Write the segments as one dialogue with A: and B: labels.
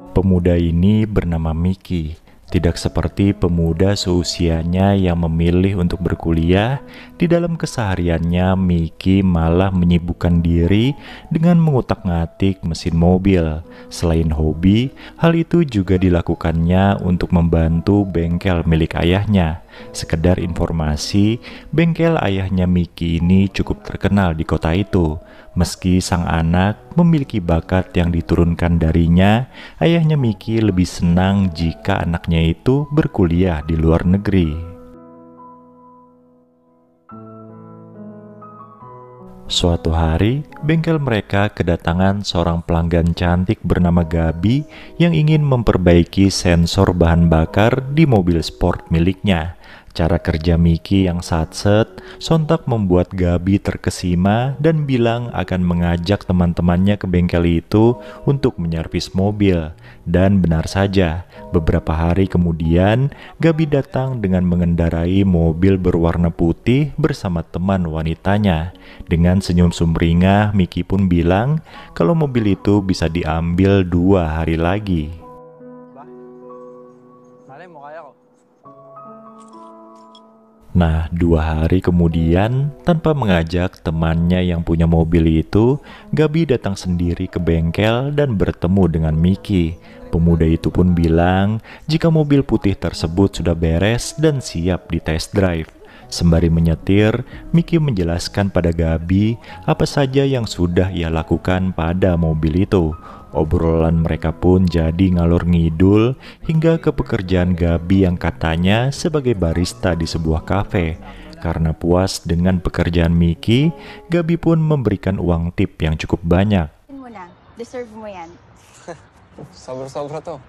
A: Pemuda ini bernama Miki. Tidak seperti pemuda seusianya yang memilih untuk berkuliah, di dalam kesehariannya Miki malah menyibukkan diri dengan mengutak-ngatik mesin mobil. Selain hobi, hal itu juga dilakukannya untuk membantu bengkel milik ayahnya. Sekedar informasi, bengkel ayahnya Miki ini cukup terkenal di kota itu. Meski sang anak memiliki bakat yang diturunkan darinya, ayahnya Miki lebih senang jika anaknya itu berkuliah di luar negeri. Suatu hari, bengkel mereka kedatangan seorang pelanggan cantik bernama Gabi yang ingin memperbaiki sensor bahan bakar di mobil sport miliknya. Cara kerja Miki yang satset sontak membuat Gabi terkesima dan bilang akan mengajak teman-temannya ke bengkel itu untuk menyervis mobil. Dan benar saja, beberapa hari kemudian Gabi datang dengan mengendarai mobil berwarna putih bersama teman wanitanya. Dengan senyum sumringah, Miki pun bilang kalau mobil itu bisa diambil 2 hari lagi. Nah, 2 hari kemudian, tanpa mengajak temannya yang punya mobil itu, Gabi datang sendiri ke bengkel dan bertemu dengan Miki. Pemuda itu pun bilang jika mobil putih tersebut sudah beres dan siap di test drive. Sembari menyetir, Miki menjelaskan pada Gabi apa saja yang sudah ia lakukan pada mobil itu. Obrolan mereka pun jadi ngalor ngidul hingga ke pekerjaan Gabi yang katanya sebagai barista di sebuah kafe. Karena puas dengan pekerjaan Miki, Gabi pun memberikan uang tip yang cukup banyak.
B: Deserve mo yan.
C: Sobra-sobra to.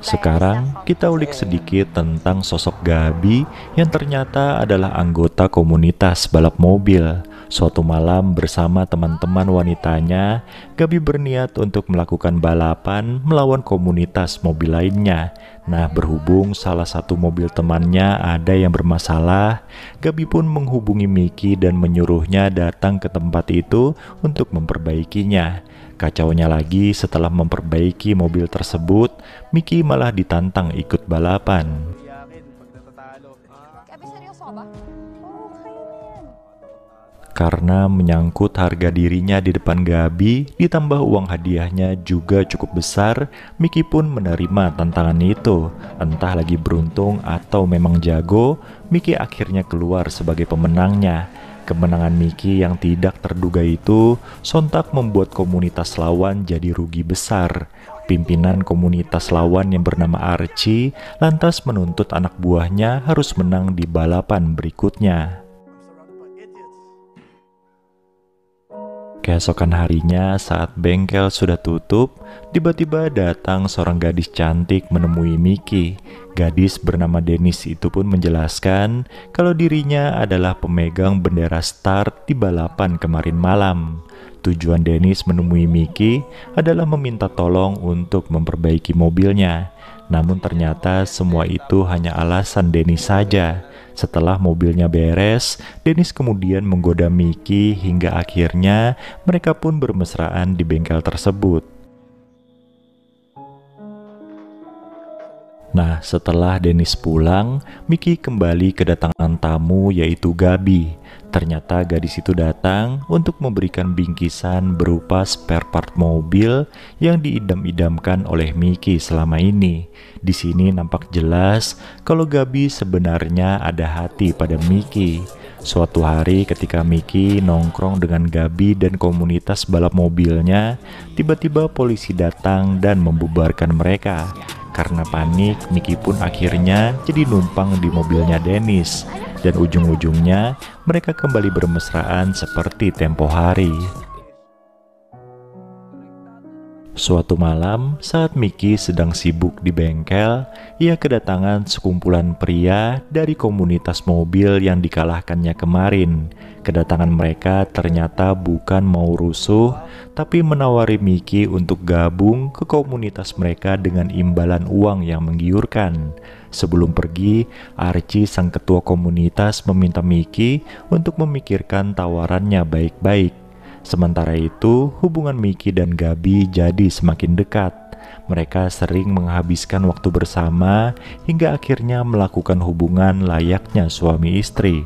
A: Sekarang kita ulik sedikit tentang sosok Gabi yang ternyata adalah anggota komunitas balap mobil. Suatu malam bersama teman-teman wanitanya, Gabi berniat untuk melakukan balapan melawan komunitas mobil lainnya. Nah, berhubung salah satu mobil temannya ada yang bermasalah, Gabi pun menghubungi Miki dan menyuruhnya datang ke tempat itu untuk memperbaikinya. Kacaunya lagi, setelah memperbaiki mobil tersebut, Miki malah ditantang ikut balapan. Karena menyangkut harga dirinya di depan Gabi, ditambah uang hadiahnya juga cukup besar, Miki pun menerima tantangan itu. Entah lagi beruntung atau memang jago, Miki akhirnya keluar sebagai pemenangnya. Kemenangan Miki yang tidak terduga itu sontak membuat komunitas lawan jadi rugi besar. Pimpinan komunitas lawan yang bernama Archie lantas menuntut anak buahnya harus menang di balapan berikutnya. Keesokan harinya saat bengkel sudah tutup, tiba-tiba datang seorang gadis cantik menemui Miki. Gadis bernama Dennis itu pun menjelaskan kalau dirinya adalah pemegang bendera start di balapan kemarin malam. Tujuan Dennis menemui Miki adalah meminta tolong untuk memperbaiki mobilnya. Namun ternyata semua itu hanya alasan Dennis saja. Setelah mobilnya beres, Dennis kemudian menggoda Miki hingga akhirnya mereka pun bermesraan di bengkel tersebut. Nah, setelah Dennis pulang, Miki kembali kedatangan tamu yaitu Gabi. Ternyata gadis itu datang untuk memberikan bingkisan berupa spare part mobil yang diidam-idamkan oleh Miki selama ini. Di sini nampak jelas kalau Gabi sebenarnya ada hati pada Miki. Suatu hari ketika Miki nongkrong dengan Gabi dan komunitas balap mobilnya, tiba-tiba polisi datang dan membubarkan mereka. Karena panik, Miki pun akhirnya jadi numpang di mobilnya Dennis. Dan ujung-ujungnya mereka kembali bermesraan seperti tempo hari. Suatu malam, saat Miki sedang sibuk di bengkel, ia kedatangan sekumpulan pria dari komunitas mobil yang dikalahkannya kemarin. Kedatangan mereka ternyata bukan mau rusuh, tapi menawari Miki untuk gabung ke komunitas mereka dengan imbalan uang yang menggiurkan. Sebelum pergi, Archie, sang ketua komunitas, meminta Miki untuk memikirkan tawarannya baik-baik. Sementara itu, hubungan Miki dan Gabi jadi semakin dekat. Mereka sering menghabiskan waktu bersama hingga akhirnya melakukan hubungan layaknya suami istri.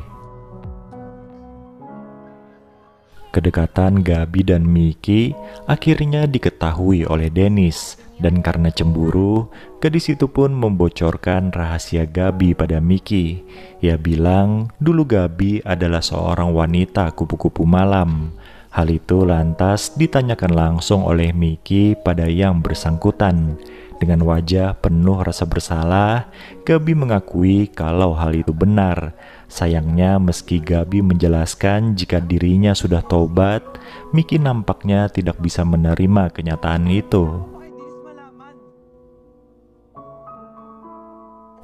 A: Kedekatan Gabi dan Miki akhirnya diketahui oleh Dennis, dan karena cemburu, gadis itu pun membocorkan rahasia Gabi pada Miki. Ia bilang dulu Gabi adalah seorang wanita kupu-kupu malam. Hal itu lantas ditanyakan langsung oleh Miki pada yang bersangkutan. Dengan wajah penuh rasa bersalah, Gabi mengakui kalau hal itu benar. Sayangnya meski Gabi menjelaskan jika dirinya sudah tobat, Miki nampaknya tidak bisa menerima kenyataan itu.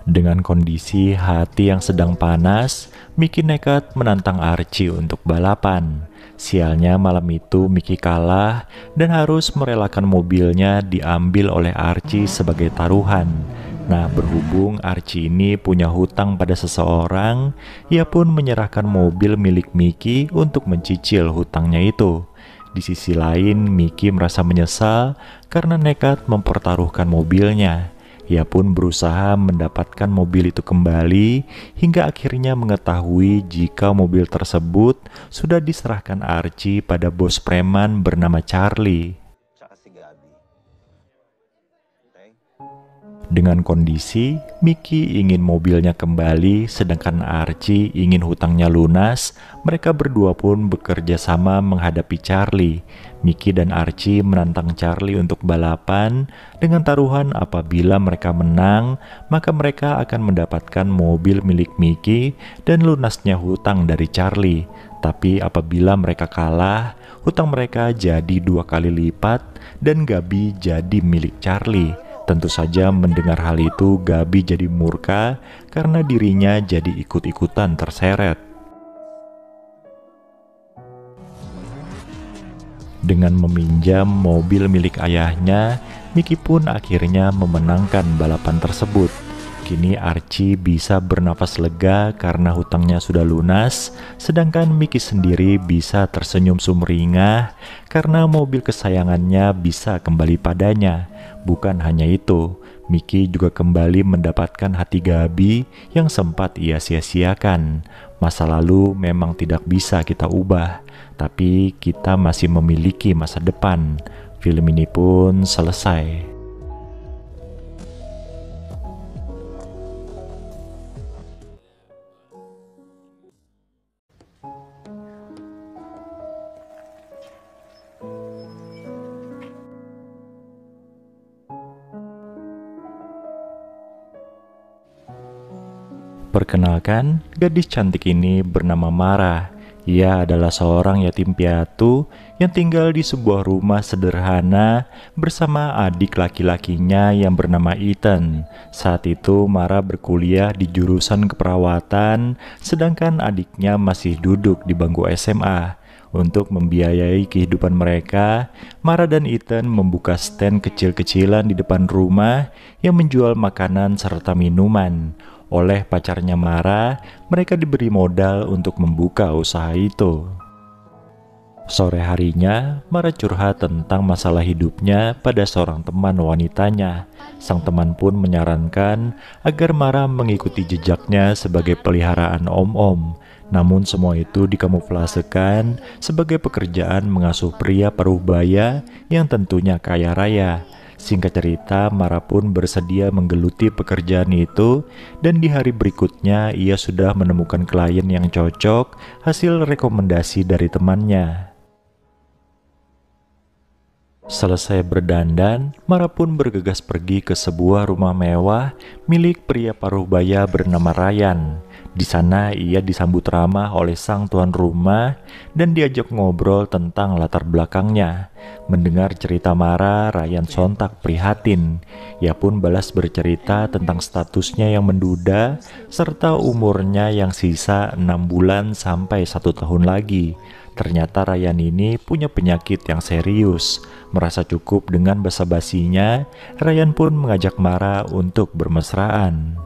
A: Dengan kondisi hati yang sedang panas, Miki nekat menantang Archie untuk balapan. Sialnya malam itu Miki kalah dan harus merelakan mobilnya diambil oleh Archie sebagai taruhan. Nah, berhubung Archie ini punya hutang pada seseorang, ia pun menyerahkan mobil milik Miki untuk mencicil hutangnya itu. Di sisi lain, Miki merasa menyesal karena nekat mempertaruhkan mobilnya. Ia pun berusaha mendapatkan mobil itu kembali hingga akhirnya mengetahui jika mobil tersebut sudah diserahkan Archie pada bos preman bernama Charlie. Dengan kondisi Miki ingin mobilnya kembali sedangkan Archie ingin hutangnya lunas, mereka berdua pun bekerja sama menghadapi Charlie. Miki dan Archie menantang Charlie untuk balapan dengan taruhan apabila mereka menang, maka mereka akan mendapatkan mobil milik Miki dan lunasnya hutang dari Charlie. Tapi apabila mereka kalah, hutang mereka jadi 2 kali lipat dan Gabi jadi milik Charlie. Tentu saja mendengar hal itu Gabi jadi murka karena dirinya jadi ikut-ikutan terseret. Dengan meminjam mobil milik ayahnya, Miki pun akhirnya memenangkan balapan tersebut. Kini Archie bisa bernafas lega karena hutangnya sudah lunas, sedangkan Miki sendiri bisa tersenyum sumringah karena mobil kesayangannya bisa kembali padanya. Bukan hanya itu, Miki juga kembali mendapatkan hati Gabi yang sempat ia sia-siakan. Masa lalu memang tidak bisa kita ubah, tapi kita masih memiliki masa depan. Film ini pun selesai. Perkenalkan, gadis cantik ini bernama Mara. Ia adalah seorang yatim piatu yang tinggal di sebuah rumah sederhana bersama adik laki-lakinya yang bernama Ethan. Saat itu Mara berkuliah di jurusan keperawatan, sedangkan adiknya masih duduk di bangku SMA. Untuk membiayai kehidupan mereka, Mara dan Ethan membuka stand kecil-kecilan di depan rumah yang menjual makanan serta minuman. Oleh pacarnya Mara, mereka diberi modal untuk membuka usaha itu. Sore harinya, Mara curhat tentang masalah hidupnya pada seorang teman wanitanya. Sang teman pun menyarankan agar Mara mengikuti jejaknya sebagai peliharaan om-om. Namun semua itu dikamuflasekan sebagai pekerjaan mengasuh pria paruh baya yang tentunya kaya raya. Singkat cerita, Mara pun bersedia menggeluti pekerjaan itu dan di hari berikutnya ia sudah menemukan klien yang cocok hasil rekomendasi dari temannya. Selesai berdandan, Mara pun bergegas pergi ke sebuah rumah mewah milik pria paruh baya bernama Ryan. Di sana ia disambut ramah oleh sang tuan rumah dan diajak ngobrol tentang latar belakangnya. Mendengar cerita Mara, Ryan sontak prihatin. Ia pun balas bercerita tentang statusnya yang menduda serta umurnya yang sisa 6 bulan sampai 1 tahun lagi. Ternyata Ryan ini punya penyakit yang serius. Merasa cukup dengan basa-basinya, Ryan pun mengajak Mara untuk bermesraan.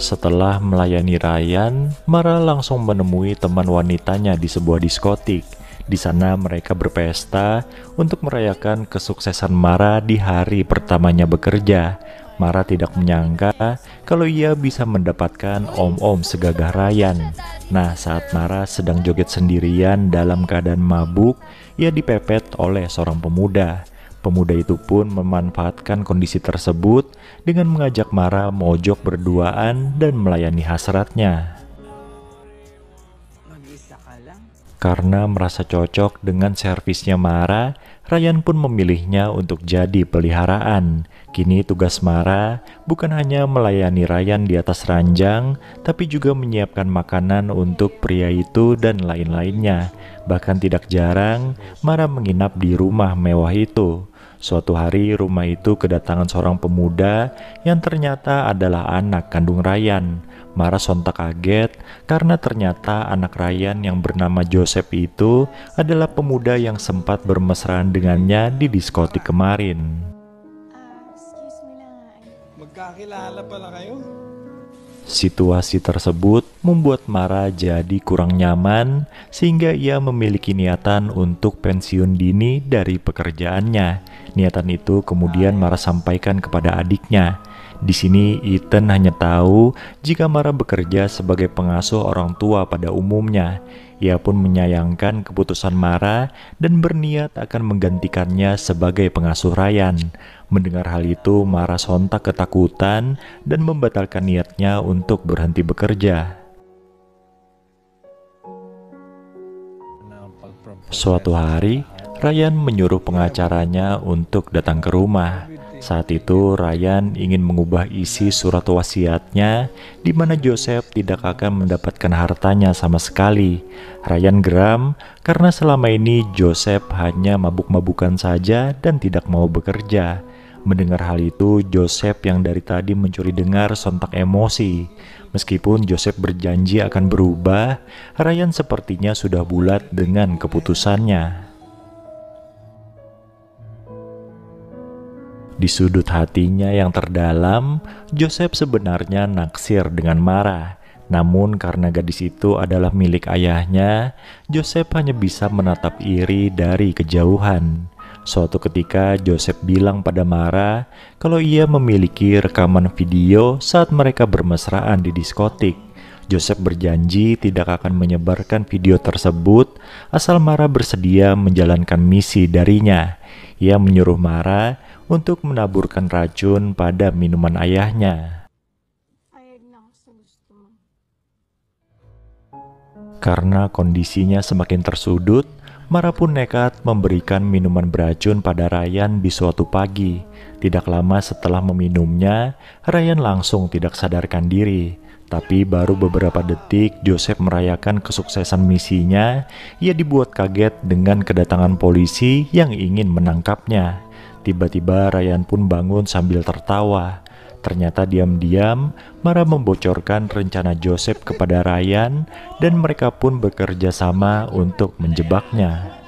A: Setelah melayani Ryan, Mara langsung menemui teman wanitanya di sebuah diskotik. Di sana mereka berpesta untuk merayakan kesuksesan Mara di hari pertamanya bekerja. Mara tidak menyangka kalau ia bisa mendapatkan om-om segagah Ryan. Nah, saat Mara sedang joget sendirian dalam keadaan mabuk, ia dipepet oleh seorang pemuda. Pemuda itu pun memanfaatkan kondisi tersebut dengan mengajak Mara mojok berduaan dan melayani hasratnya. Karena merasa cocok dengan servisnya Mara, Ryan pun memilihnya untuk jadi peliharaan. Kini tugas Mara bukan hanya melayani Ryan di atas ranjang, tapi juga menyiapkan makanan untuk pria itu dan lain-lainnya. Bahkan tidak jarang, Mara menginap di rumah mewah itu. Suatu hari rumah itu kedatangan seorang pemuda yang ternyata adalah anak kandung Ryan. Mara sontak kaget karena ternyata anak Ryan yang bernama Joseph itu adalah pemuda yang sempat bermesraan dengannya di diskotik kemarin.
B: Excuse me lang.
D: Magkakilala pala kayo?
A: Situasi tersebut membuat Mara jadi kurang nyaman sehingga ia memiliki niatan untuk pensiun dini dari pekerjaannya. Niatan itu kemudian Mara sampaikan kepada adiknya. Di sini Ethan hanya tahu jika Mara bekerja sebagai pengasuh orang tua pada umumnya. Ia pun menyayangkan keputusan Mara dan berniat akan menggantikannya sebagai pengasuh Ryan. Mendengar hal itu, Mara sontak ketakutan dan membatalkan niatnya untuk berhenti bekerja. Suatu hari, Ryan menyuruh pengacaranya untuk datang ke rumah. Saat itu, Ryan ingin mengubah isi surat wasiatnya di mana Joseph tidak akan mendapatkan hartanya sama sekali. Ryan geram karena selama ini Joseph hanya mabuk-mabukan saja dan tidak mau bekerja. Mendengar hal itu, Joseph yang dari tadi mencuri dengar sontak emosi. Meskipun Joseph berjanji akan berubah, Ryan sepertinya sudah bulat dengan keputusannya. Di sudut hatinya yang terdalam, Joseph sebenarnya naksir dengan Mara. Namun karena gadis itu adalah milik ayahnya, Joseph hanya bisa menatap iri dari kejauhan. Suatu ketika Joseph bilang pada Mara kalau ia memiliki rekaman video saat mereka bermesraan di diskotik. Joseph berjanji tidak akan menyebarkan video tersebut asal Mara bersedia menjalankan misi darinya. Ia menyuruh Mara untuk menaburkan racun pada minuman ayahnya.
B: Ayag na ako sa gusto mo.
A: Karena kondisinya semakin tersudut, Mara pun nekat memberikan minuman beracun pada Ryan di suatu pagi. Tidak lama setelah meminumnya, Ryan langsung tidak sadarkan diri. Tapi baru beberapa detik Joseph merayakan kesuksesan misinya, ia dibuat kaget dengan kedatangan polisi yang ingin menangkapnya. Tiba-tiba Ryan pun bangun sambil tertawa. Ternyata diam-diam Mara membocorkan rencana Joseph kepada Ryan dan mereka pun bekerja sama untuk menjebaknya.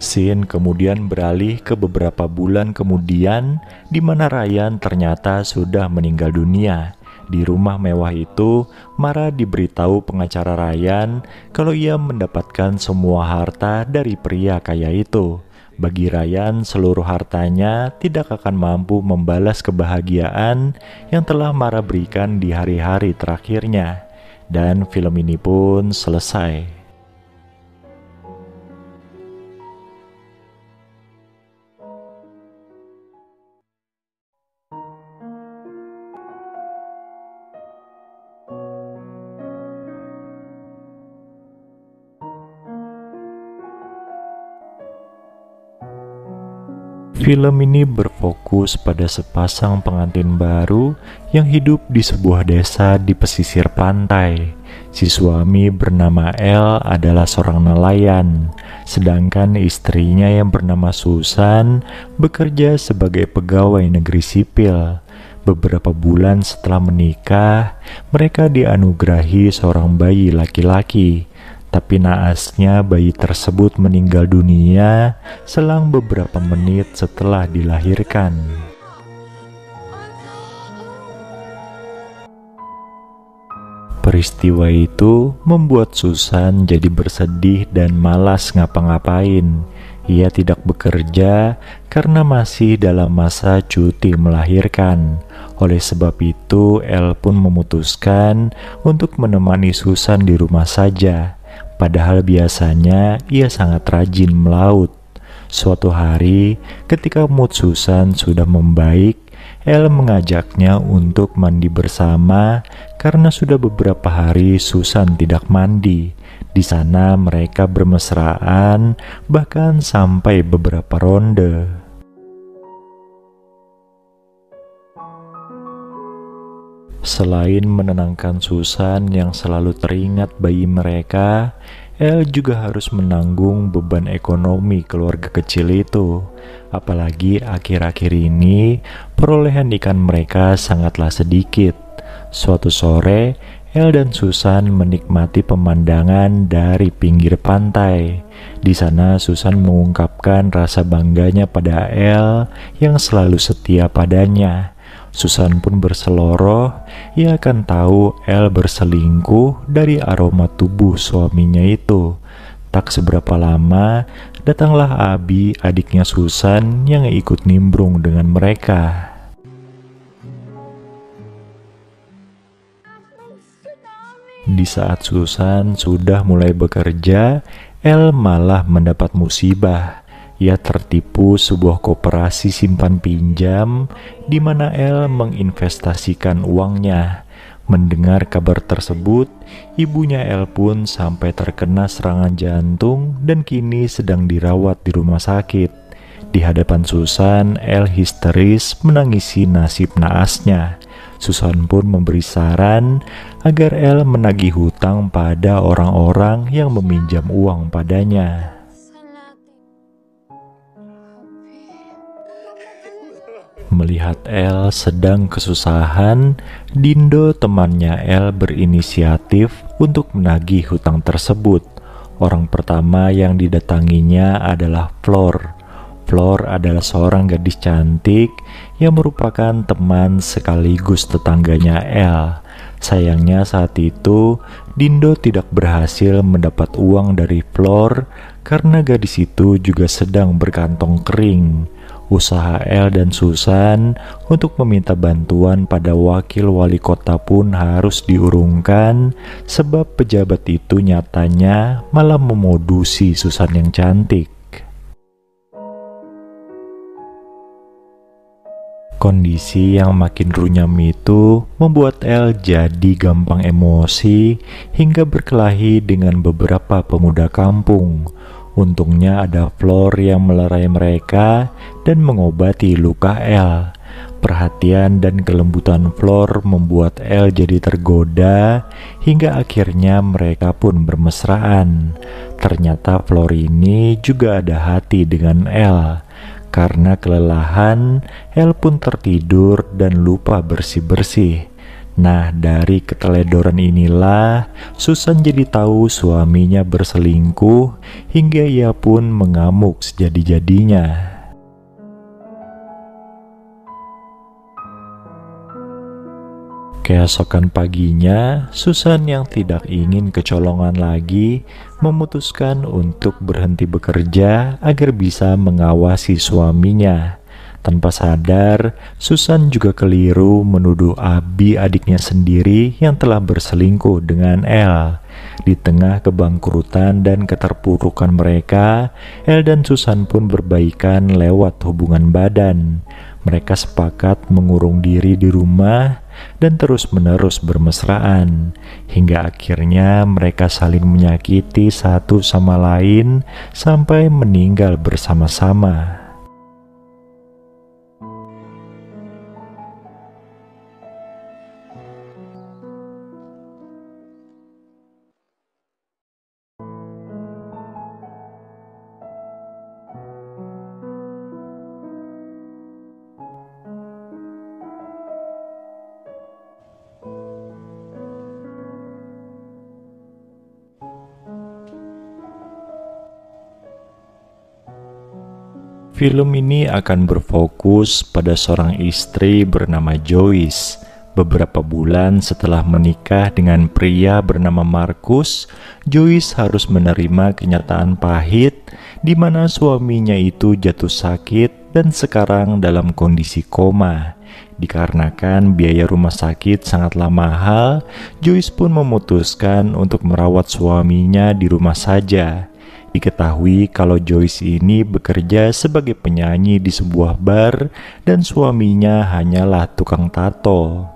A: Scene kemudian beralih ke beberapa bulan kemudian di mana Ryan ternyata sudah meninggal dunia. Di rumah mewah itu, Mara diberitahu pengacara Ryan kalau ia mendapatkan semua harta dari pria kaya itu. Bagi Ryan, seluruh hartanya tidak akan mampu membalas kebahagiaan yang telah Mara berikan di hari-hari terakhirnya. Dan film ini pun selesai. Film ini berfokus pada sepasang pengantin baru yang hidup di sebuah desa di pesisir pantai. Si suami bernama El adalah seorang nelayan, sedangkan istrinya yang bernama Susan bekerja sebagai pegawai negeri sipil. Beberapa bulan setelah menikah, mereka dianugerahi seorang bayi laki-laki. Tapi naasnya bayi tersebut meninggal dunia selang beberapa menit setelah dilahirkan. Peristiwa itu membuat Susan jadi bersedih dan malas ngapa-ngapain. Ia tidak bekerja karena masih dalam masa cuti melahirkan. Oleh sebab itu, El pun memutuskan untuk menemani Susan di rumah saja. Padahal biasanya ia sangat rajin melaut. Suatu hari, ketika mood Susan sudah membaik, El mengajaknya untuk mandi bersama karena sudah beberapa hari Susan tidak mandi. Di sana mereka bermesraan, bahkan sampai beberapa ronde. Selain menenangkan Susan yang selalu teringat bayi mereka, El juga harus menanggung beban ekonomi keluarga kecil itu. Apalagi akhir-akhir ini perolehan ikan mereka sangatlah sedikit. Suatu sore, El dan Susan menikmati pemandangan dari pinggir pantai. Di sana Susan mengungkapkan rasa bangganya pada El yang selalu setia padanya. Susan pun berseloroh, ia akan tahu El berselingkuh dari aroma tubuh suaminya itu. Tak seberapa lama, datanglah Abi, adiknya Susan, yang ikut nimbrung dengan mereka. Di saat Susan sudah mulai bekerja, El malah mendapat musibah. Ia tertipu sebuah koperasi simpan pinjam di mana El menginvestasikan uangnya. Mendengar kabar tersebut, ibunya El pun sampai terkena serangan jantung dan kini sedang dirawat di rumah sakit. Di hadapan Susan, El histeris menangisi nasib naasnya. Susan pun memberi saran agar El menagih hutang pada orang-orang yang meminjam uang padanya. Melihat El sedang kesusahan, Dindo temannya El berinisiatif untuk menagih hutang tersebut. Orang pertama yang didatanginya adalah Flor. Flor adalah seorang gadis cantik yang merupakan teman sekaligus tetangganya El. Sayangnya saat itu, Dindo tidak berhasil mendapat uang dari Flor karena gadis itu juga sedang berkantong kering. Usaha El dan Susan untuk meminta bantuan pada wakil wali kota pun harus diurungkan sebab pejabat itu nyatanya malah memodusi Susan yang cantik. Kondisi yang makin runyam itu membuat El jadi gampang emosi hingga berkelahi dengan beberapa pemuda kampung. Untungnya ada Flor yang melerai mereka dan mengobati luka El. Perhatian dan kelembutan Flor membuat El jadi tergoda hingga akhirnya mereka pun bermesraan. Ternyata Flor ini juga ada hati dengan El. Karena kelelahan, El pun tertidur dan lupa bersih-bersih. Nah, dari keteledoran inilah Susan jadi tahu suaminya berselingkuh hingga ia pun mengamuk sejadi-jadinya. Keesokan paginya, Susan yang tidak ingin kecolongan lagi memutuskan untuk berhenti bekerja agar bisa mengawasi suaminya. Tanpa sadar, Susan juga keliru menuduh Abi, adiknya sendiri, yang telah berselingkuh dengan El. Di tengah kebangkrutan dan keterpurukan mereka, El dan Susan pun berbaikan lewat hubungan badan. Mereka sepakat mengurung diri di rumah dan terus-menerus bermesraan, hingga akhirnya mereka saling menyakiti satu sama lain sampai meninggal bersama-sama. Film ini akan berfokus pada seorang istri bernama Joyce. Beberapa bulan setelah menikah dengan pria bernama Markus, Joyce harus menerima kenyataan pahit di mana suaminya itu jatuh sakit dan sekarang dalam kondisi koma. Dikarenakan biaya rumah sakit sangatlah mahal, Joyce pun memutuskan untuk merawat suaminya di rumah saja. Diketahui kalau Joyce ini bekerja sebagai penyanyi di sebuah bar dan suaminya hanyalah tukang tato.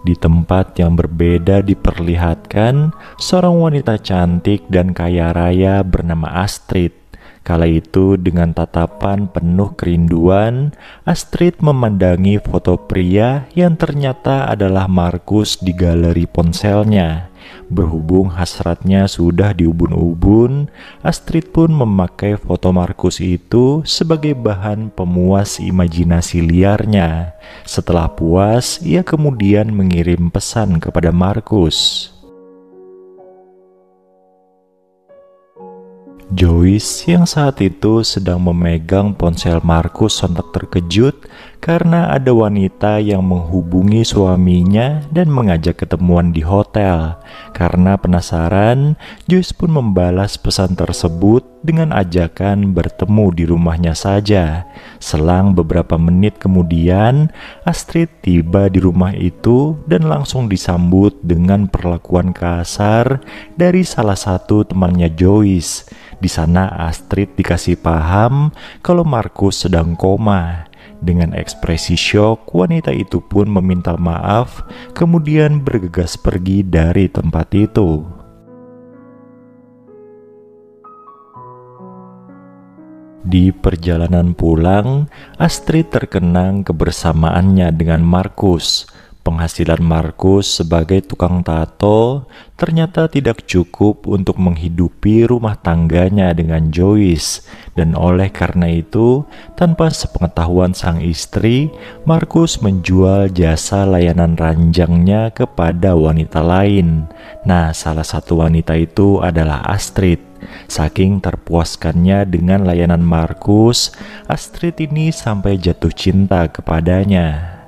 A: Di tempat yang berbeda diperlihatkan seorang wanita cantik dan kaya raya bernama Astrid. Kala itu dengan tatapan penuh kerinduan, Astrid memandangi foto pria yang ternyata adalah Markus di galeri ponselnya. Berhubung hasratnya sudah diubun-ubun, Astrid pun memakai foto Markus itu sebagai bahan pemuas imajinasi liarnya. Setelah puas, ia kemudian mengirim pesan kepada Markus. Joyce yang saat itu sedang memegang ponsel Markus sontak terkejut karena ada wanita yang menghubungi suaminya dan mengajak ketemuan di hotel. Karena penasaran, Joyce pun membalas pesan tersebut dengan ajakan bertemu di rumahnya saja. Selang beberapa menit kemudian, Astrid tiba di rumah itu dan langsung disambut dengan perlakuan kasar dari salah satu temannya Joyce. Di sana Astrid dikasih paham kalau Markus sedang koma. Dengan ekspresi syok, wanita itu pun meminta maaf, kemudian bergegas pergi dari tempat itu. Di perjalanan pulang, Astrid terkenang kebersamaannya dengan Markus. Penghasilan Markus sebagai tukang tato ternyata tidak cukup untuk menghidupi rumah tangganya dengan Joyce. Dan oleh karena itu, tanpa sepengetahuan sang istri, Markus menjual jasa layanan ranjangnya kepada wanita lain. Nah, salah satu wanita itu adalah Astrid. Saking terpuaskannya dengan layanan Markus, Astrid ini sampai jatuh cinta kepadanya.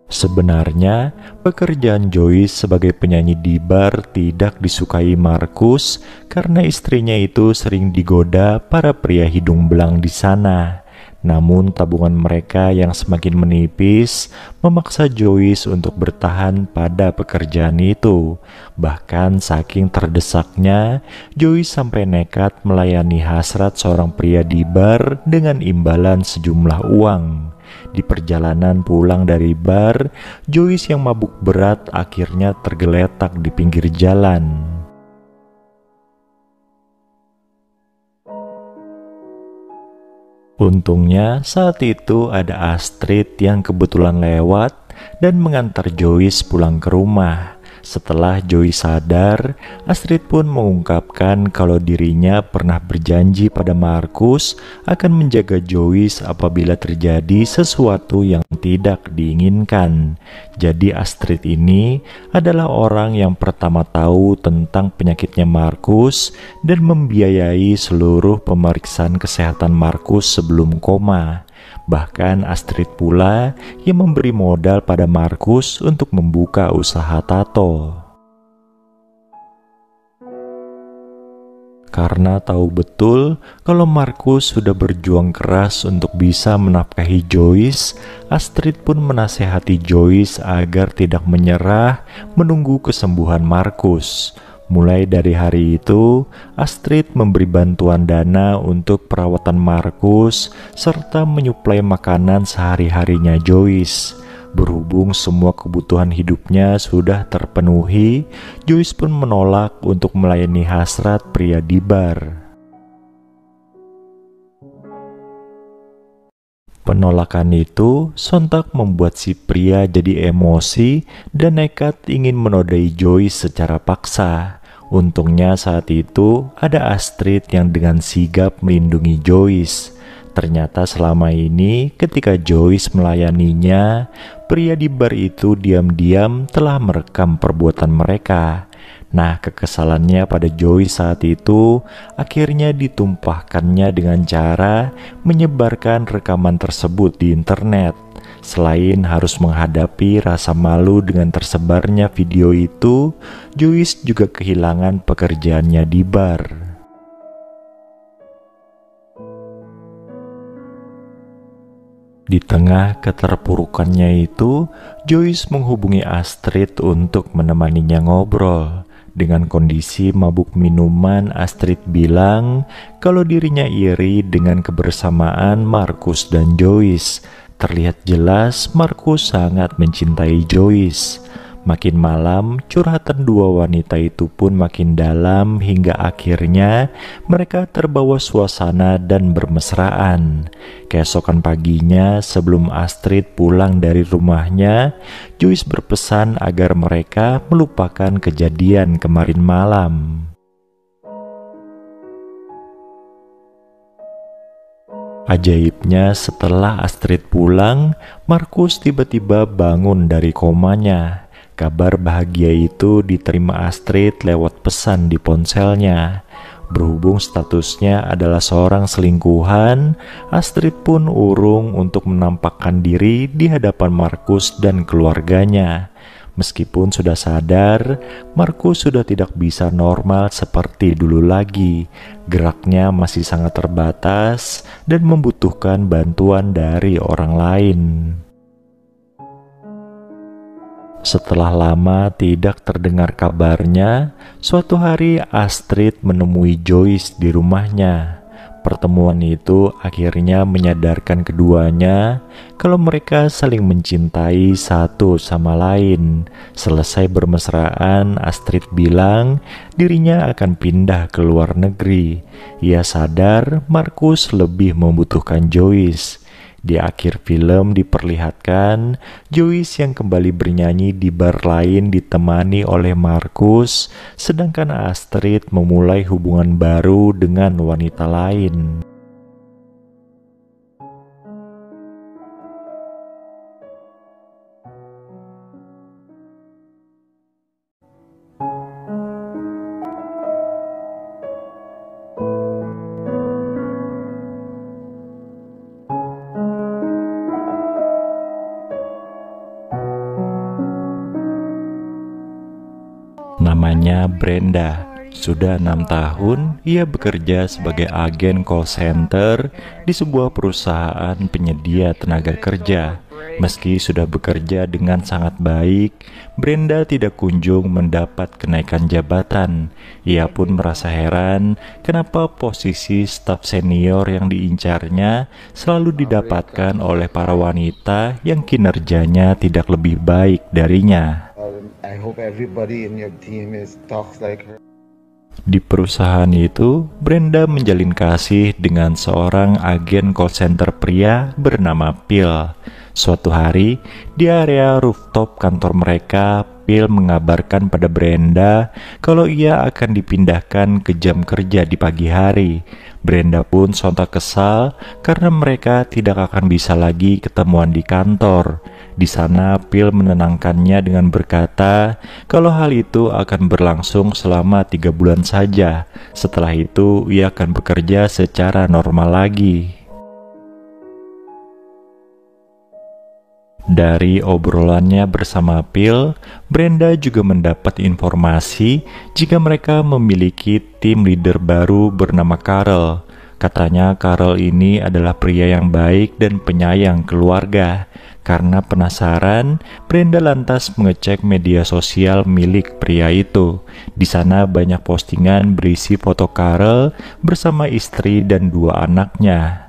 A: Sebenarnya, pekerjaan Joyce sebagai penyanyi di bar tidak disukai Markus karena istrinya itu sering digoda para pria hidung belang di sana. Namun tabungan mereka yang semakin menipis memaksa Joyce untuk bertahan pada pekerjaan itu. Bahkan saking terdesaknya, Joyce sampai nekat melayani hasrat seorang pria di bar dengan imbalan sejumlah uang. Di perjalanan pulang dari bar, Joyce yang mabuk berat akhirnya tergeletak di pinggir jalan. Untungnya saat itu ada Astrid yang kebetulan lewat dan mengantar Joyce pulang ke rumah. Setelah Joyce sadar, Astrid pun mengungkapkan kalau dirinya pernah berjanji pada Markus akan menjaga Joyce apabila terjadi sesuatu yang tidak diinginkan. Jadi Astrid ini adalah orang yang pertama tahu tentang penyakitnya Markus dan membiayai seluruh pemeriksaan kesehatan Markus sebelum koma. Bahkan Astrid pula yang memberi modal pada Markus untuk membuka usaha tato. Karena tahu betul kalau Markus sudah berjuang keras untuk bisa menafkahi Joyce, Astrid pun menasehati Joyce agar tidak menyerah menunggu kesembuhan Markus. Mulai dari hari itu, Astrid memberi bantuan dana untuk perawatan Markus serta menyuplai makanan sehari-harinya Joyce. Berhubung semua kebutuhan hidupnya sudah terpenuhi, Joyce pun menolak untuk melayani hasrat pria di bar. Penolakan itu sontak membuat si pria jadi emosi dan nekat ingin menodai Joyce secara paksa. Untungnya saat itu ada Astrid yang dengan sigap melindungi Joyce. Ternyata selama ini ketika Joyce melayaninya, pria di bar itu diam-diam telah merekam perbuatan mereka. Nah, kekesalannya pada Joyce saat itu akhirnya ditumpahkannya dengan cara menyebarkan rekaman tersebut di internet. Selain harus menghadapi rasa malu dengan tersebarnya video itu, Joyce juga kehilangan pekerjaannya di bar. Di tengah keterpurukannya itu, Joyce menghubungi Astrid untuk menemaninya ngobrol. Dengan kondisi mabuk minuman, Astrid bilang kalau dirinya iri dengan kebersamaan Markus dan Joyce. Terlihat jelas Markus sangat mencintai Joyce. Makin malam, curhatan dua wanita itu pun makin dalam hingga akhirnya mereka terbawa suasana dan bermesraan. Keesokan paginya, sebelum Astrid pulang dari rumahnya, Joyce berpesan agar mereka melupakan kejadian kemarin malam. Ajaibnya, setelah Astrid pulang, Markus tiba-tiba bangun dari komanya. Kabar bahagia itu diterima Astrid lewat pesan di ponselnya. Berhubung statusnya adalah seorang selingkuhan, Astrid pun urung untuk menampakkan diri di hadapan Markus dan keluarganya. Meskipun sudah sadar, Markus sudah tidak bisa normal seperti dulu lagi. Geraknya masih sangat terbatas dan membutuhkan bantuan dari orang lain. Setelah lama tidak terdengar kabarnya, suatu hari Astrid menemui Joyce di rumahnya. Pertemuan itu akhirnya menyadarkan keduanya kalau mereka saling mencintai satu sama lain. Selesai bermesraan, Astrid bilang dirinya akan pindah ke luar negeri. Ia sadar Markus lebih membutuhkan Joyce. Di akhir film diperlihatkan Joyce yang kembali bernyanyi di bar lain ditemani oleh Markus, sedangkan Astrid memulai hubungan baru dengan wanita lain. Namanya Brenda. Sudah 6 tahun ia bekerja sebagai agen call center di sebuah perusahaan penyedia tenaga kerja. Meski sudah bekerja dengan sangat baik, Brenda tidak kunjung mendapat kenaikan jabatan. Ia pun merasa heran kenapa posisi staf senior yang diincarnya selalu didapatkan oleh para wanita yang kinerjanya tidak lebih baik darinya.
E: I hope everybody in your team talks like her.
A: Di perusahaan itu, Brenda menjalin kasih dengan seorang agen call center pria bernama Phil. Suatu hari, di area rooftop kantor mereka, Phil mengabarkan pada Brenda kalau ia akan dipindahkan ke jam kerja di pagi hari. Brenda pun sontak kesal karena mereka tidak akan bisa lagi ketemuan di kantor. Di sana, Phil menenangkannya dengan berkata kalau hal itu akan berlangsung selama 3 bulan saja. Setelah itu, ia akan bekerja secara normal lagi. Dari obrolannya bersama Phil, Brenda juga mendapat informasi jika mereka memiliki tim leader baru bernama Carl. Katanya Carl ini adalah pria yang baik dan penyayang keluarga. Karena penasaran, Brenda lantas mengecek media sosial milik pria itu. Di sana banyak postingan berisi foto Carl bersama istri dan 2 anaknya.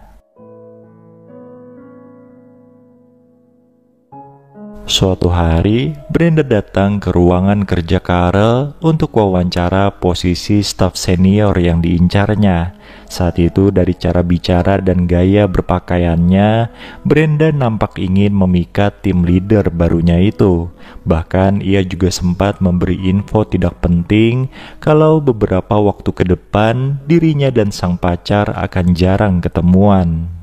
A: Suatu hari, Brenda datang ke ruangan kerja Carl untuk wawancara posisi staf senior yang diincarnya. Saat itu dari cara bicara dan gaya berpakaiannya, Brenda nampak ingin memikat tim leader barunya itu. Bahkan ia juga sempat memberi info tidak penting kalau beberapa waktu ke depan dirinya dan sang pacar akan jarang ketemuan.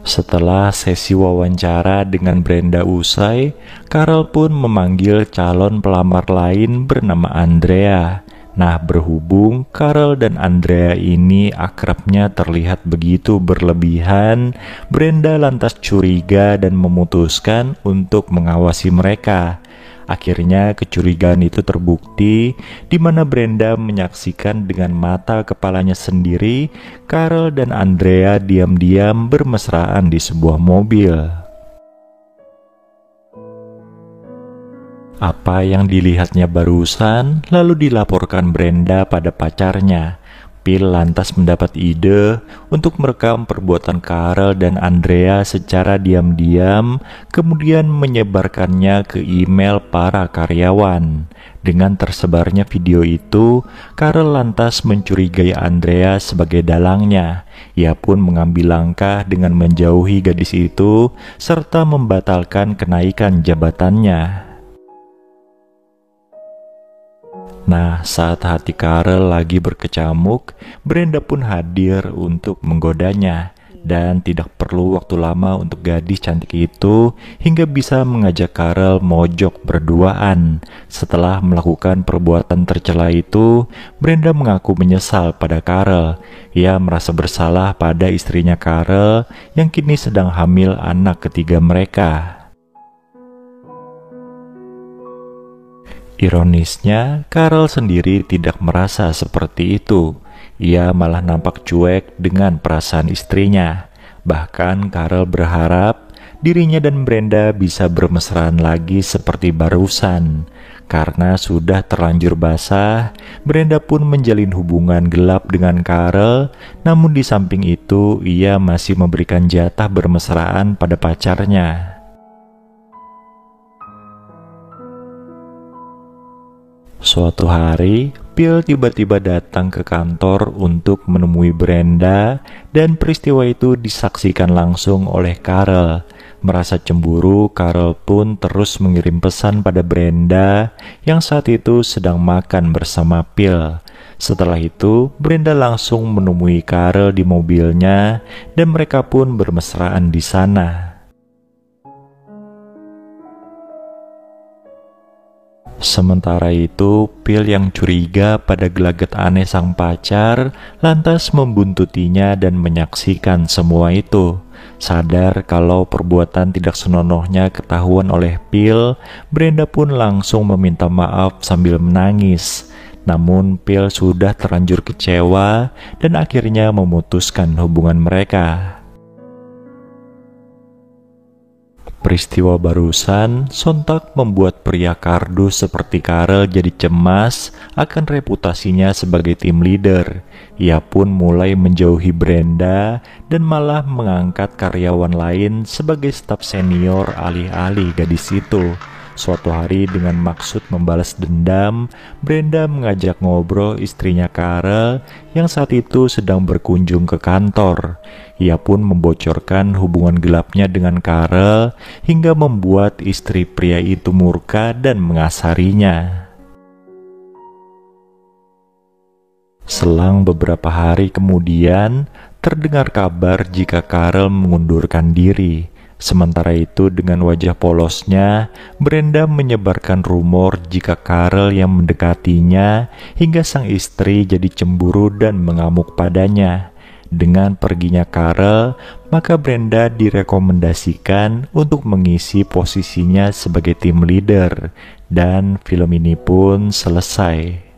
A: Setelah sesi wawancara dengan Brenda usai, Karel pun memanggil calon pelamar lain bernama Andrea. Nah, berhubung Karel dan Andrea ini akrabnya terlihat begitu berlebihan, Brenda lantas curiga dan memutuskan untuk mengawasi mereka. Akhirnya kecurigaan itu terbukti, di mana Brenda menyaksikan dengan mata kepalanya sendiri Karel dan Andrea diam-diam bermesraan di sebuah mobil. Apa yang dilihatnya barusan lalu dilaporkan Brenda pada pacarnya. Phil lantas mendapat ide untuk merekam perbuatan Karel dan Andrea secara diam-diam, kemudian menyebarkannya ke email para karyawan. Dengan tersebarnya video itu, Karel lantas mencurigai Andrea sebagai dalangnya. Ia pun mengambil langkah dengan menjauhi gadis itu, serta membatalkan kenaikan jabatannya. Nah, saat hati Karel lagi berkecamuk, Brenda pun hadir untuk menggodanya. Dan tidak perlu waktu lama untuk gadis cantik itu hingga bisa mengajak Karel mojok berduaan. Setelah melakukan perbuatan tercela itu, Brenda mengaku menyesal pada Karel. Ia merasa bersalah pada istrinya Karel yang kini sedang hamil anak ketiga mereka. Ironisnya, Karel sendiri tidak merasa seperti itu. Ia malah nampak cuek dengan perasaan istrinya. Bahkan Karel berharap dirinya dan Brenda bisa bermesraan lagi seperti barusan. Karena sudah terlanjur basah, Brenda pun menjalin hubungan gelap dengan Karel. Namun di samping itu, ia masih memberikan jatah bermesraan pada pacarnya. Suatu hari, Phil tiba-tiba datang ke kantor untuk menemui Brenda dan peristiwa itu disaksikan langsung oleh Karel. Merasa cemburu, Karel pun terus mengirim pesan pada Brenda yang saat itu sedang makan bersama Phil. Setelah itu, Brenda langsung menemui Karel di mobilnya dan mereka pun bermesraan di sana. Sementara itu, Phil yang curiga pada gelagat aneh sang pacar lantas membuntutinya dan menyaksikan semua itu. Sadar kalau perbuatan tidak senonohnya ketahuan oleh Phil, Brenda pun langsung meminta maaf sambil menangis. Namun Phil sudah terlanjur kecewa dan akhirnya memutuskan hubungan mereka. Peristiwa barusan sontak membuat pria kardus seperti Karel jadi cemas akan reputasinya sebagai tim leader. Ia pun mulai menjauhi Brenda dan malah mengangkat karyawan lain sebagai staf senior alih-alih gadis itu. Suatu hari dengan maksud membalas dendam, Brenda mengajak ngobrol istrinya Karel yang saat itu sedang berkunjung ke kantor. Ia pun membocorkan hubungan gelapnya dengan Karel hingga membuat istri pria itu murka dan mengasarinya. Selang beberapa hari kemudian, terdengar kabar jika Karel mengundurkan diri. Sementara itu dengan wajah polosnya, Brenda menyebarkan rumor jika Karel yang mendekatinya hingga sang istri jadi cemburu dan mengamuk padanya. Dengan perginya Karel, maka Brenda direkomendasikan untuk mengisi posisinya sebagai tim leader dan film ini pun selesai.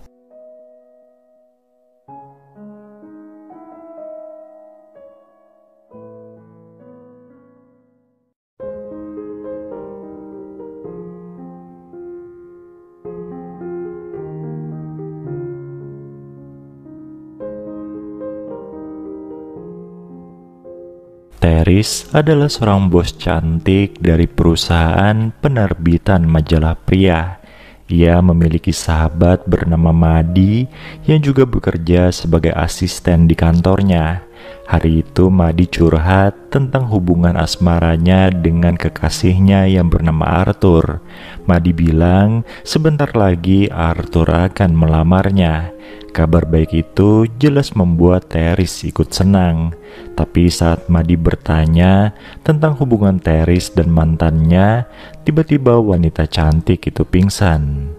A: Teris adalah seorang bos cantik dari perusahaan penerbitan majalah pria. Ia memiliki sahabat bernama Madi yang juga bekerja sebagai asisten di kantornya. Hari itu Madi curhat tentang hubungan asmaranya dengan kekasihnya yang bernama Arthur. Madi bilang sebentar lagi Arthur akan melamarnya. Kabar baik itu jelas membuat Teris ikut senang. Tapi saat Madi bertanya tentang hubungan Teris dan mantannya, tiba-tiba wanita cantik itu pingsan.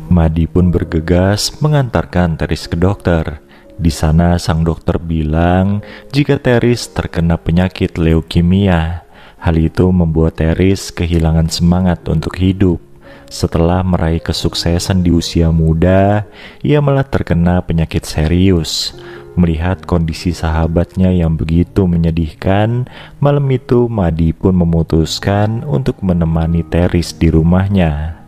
A: Madi pun bergegas mengantarkan Teris ke dokter. Di sana sang dokter bilang jika Teris terkena penyakit leukemia. Hal itu membuat Teris kehilangan semangat untuk hidup. Setelah meraih kesuksesan di usia muda, ia malah terkena penyakit serius. Melihat kondisi sahabatnya yang begitu menyedihkan, malam itu Madi pun memutuskan untuk menemani Teris di rumahnya.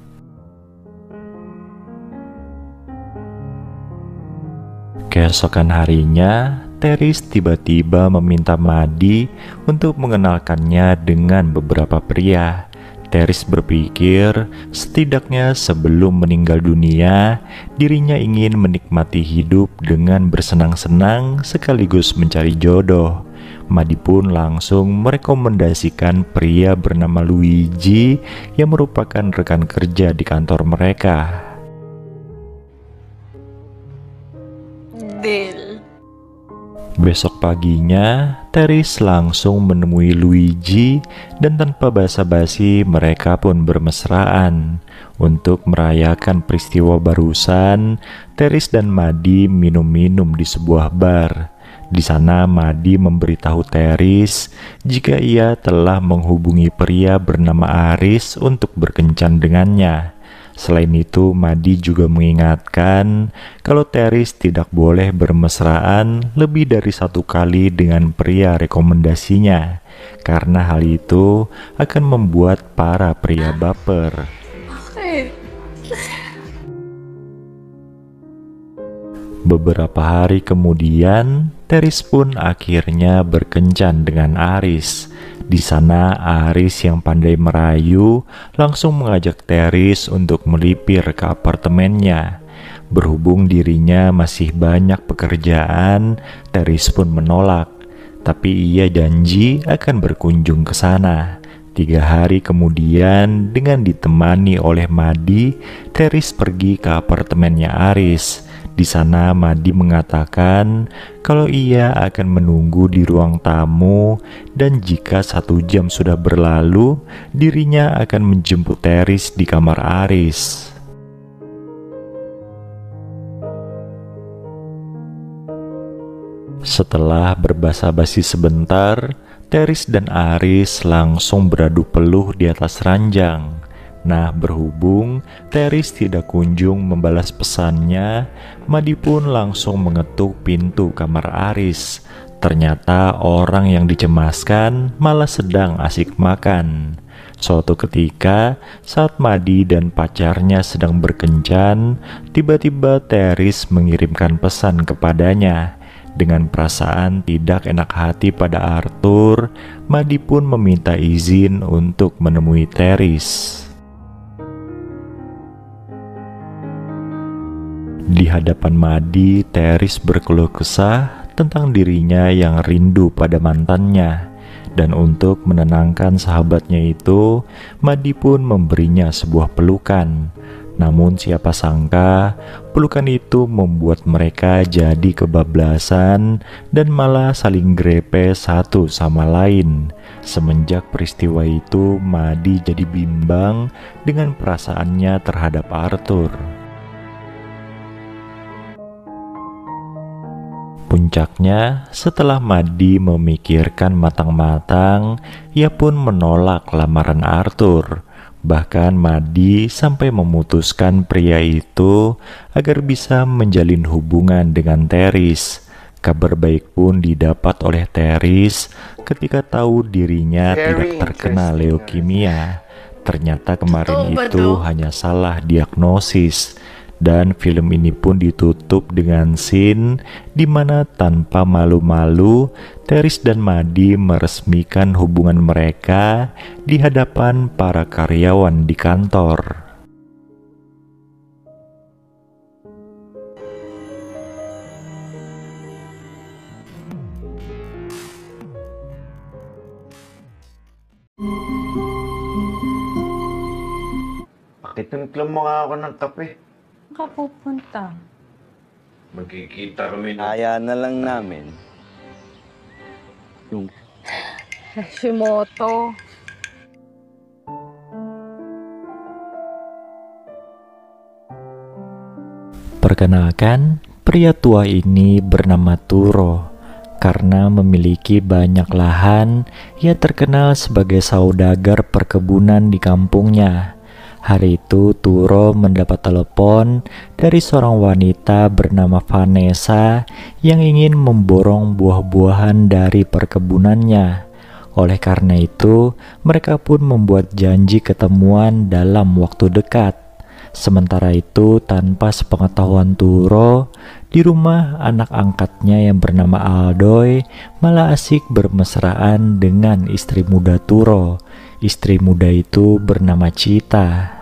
A: Keesokan harinya, Teris tiba-tiba meminta Madi untuk mengenalkannya dengan beberapa pria. Teris berpikir setidaknya sebelum meninggal dunia, dirinya ingin menikmati hidup dengan bersenang-senang sekaligus mencari jodoh. Madi pun langsung merekomendasikan pria bernama Luigi yang merupakan rekan kerja di kantor mereka. Besok paginya, Teris langsung menemui Luigi dan tanpa basa-basi mereka pun bermesraan. Untuk merayakan peristiwa barusan, Teris dan Madi minum-minum di sebuah bar. Di sana Madi memberitahu Teris jika ia telah menghubungi pria bernama Aris untuk berkencan dengannya. Selain itu, Madi juga mengingatkan kalau Teris tidak boleh bermesraan lebih dari 1 kali dengan pria rekomendasinya, karena hal itu akan membuat para pria baper. Beberapa hari kemudian, Teris pun akhirnya berkencan dengan Aris. Di sana Aris yang pandai merayu langsung mengajak Teris untuk melipir ke apartemennya. Berhubung dirinya masih banyak pekerjaan, Teris pun menolak. Tapi ia janji akan berkunjung ke sana. 3 hari kemudian, dengan ditemani oleh Madi, Teris pergi ke apartemennya Aris. Di sana Madi mengatakan kalau ia akan menunggu di ruang tamu dan jika 1 jam sudah berlalu, dirinya akan menjemput Teris di kamar Aris. Setelah berbasa-basi sebentar, Teris dan Aris langsung beradu peluh di atas ranjang. Nah, berhubung Teris tidak kunjung membalas pesannya, Madi pun langsung mengetuk pintu kamar Aris. Ternyata orang yang dicemaskan malah sedang asik makan. Suatu ketika, saat Madi dan pacarnya sedang berkencan, tiba-tiba Teris mengirimkan pesan kepadanya. Dengan perasaan tidak enak hati pada Arthur, Madi pun meminta izin untuk menemui Teris. Di hadapan Madi, Teris berkeluh kesah tentang dirinya yang rindu pada mantannya. Dan untuk menenangkan sahabatnya itu, Madi pun memberinya sebuah pelukan. Namun siapa sangka, pelukan itu membuat mereka jadi kebablasan dan malah saling grepe satu sama lain. Semenjak peristiwa itu, Madi jadi bimbang dengan perasaannya terhadap Arthur. Puncaknya, setelah Madi memikirkan matang-matang, ia pun menolak lamaran Arthur. Bahkan Madi sampai memutuskan pria itu agar bisa menjalin hubungan dengan Teris. Kabar baik pun didapat oleh Teris ketika tahu dirinya tidak terkena leukemia. Ternyata kemarin itu hanya salah diagnosis. Dan film ini pun ditutup dengan scene di mana tanpa malu-malu Teris dan Madi meresmikan hubungan mereka di hadapan para karyawan di kantor.
E: Itimpla mo nga ako ng kape.
F: Kapupunta.
E: Magkikita kami na.
G: Kaya na lang namin. Yung
F: Hashimoto.
A: Perkenalkan, pria tua ini bernama Turo. Karena memiliki banyak lahan, ia terkenal sebagai saudagar perkebunan di kampungnya. Hari itu Turo mendapat telepon dari seorang wanita bernama Vanessa yang ingin memborong buah-buahan dari perkebunannya. Oleh karena itu, mereka pun membuat janji ketemuan dalam waktu dekat. Sementara itu, tanpa sepengetahuan Turo, di rumah anak angkatnya yang bernama Aldoy malah asik bermesraan dengan istri muda Turo. Istri muda itu bernama Cita.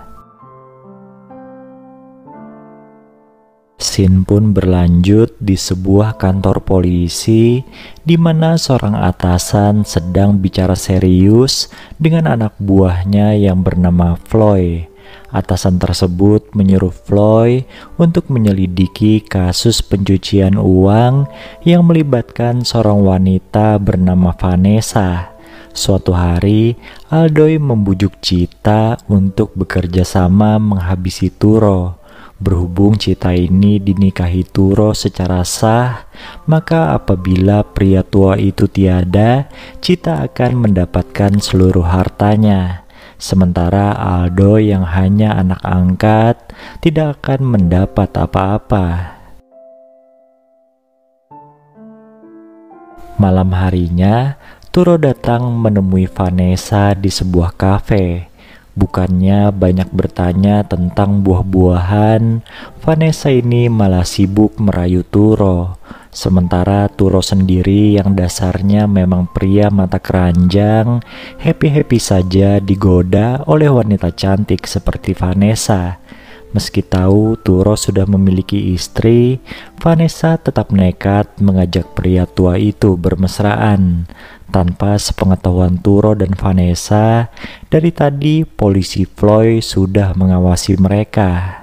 A: Scene pun berlanjut di sebuah kantor polisi di mana seorang atasan sedang bicara serius dengan anak buahnya yang bernama Floyd. Atasan tersebut menyuruh Floyd untuk menyelidiki kasus pencucian uang yang melibatkan seorang wanita bernama Vanessa. Suatu hari, Aldoy membujuk Cita untuk bekerja sama menghabisi Turo. Berhubung Cita ini dinikahi Turo secara sah, maka apabila pria tua itu tiada, Cita akan mendapatkan seluruh hartanya. Sementara Aldo yang hanya anak angkat tidak akan mendapat apa-apa. Malam harinya, Turo datang menemui Vanessa di sebuah kafe. Bukannya banyak bertanya tentang buah-buahan, Vanessa ini malah sibuk merayu Turo. Sementara Turo sendiri yang dasarnya memang pria mata keranjang, happy-happy saja digoda oleh wanita cantik seperti Vanessa. Meski tahu Turo sudah memiliki istri, Vanessa tetap nekat mengajak pria tua itu bermesraan. Tanpa sepengetahuan Turo dan Vanessa, dari tadi polisi Floyd sudah mengawasi mereka.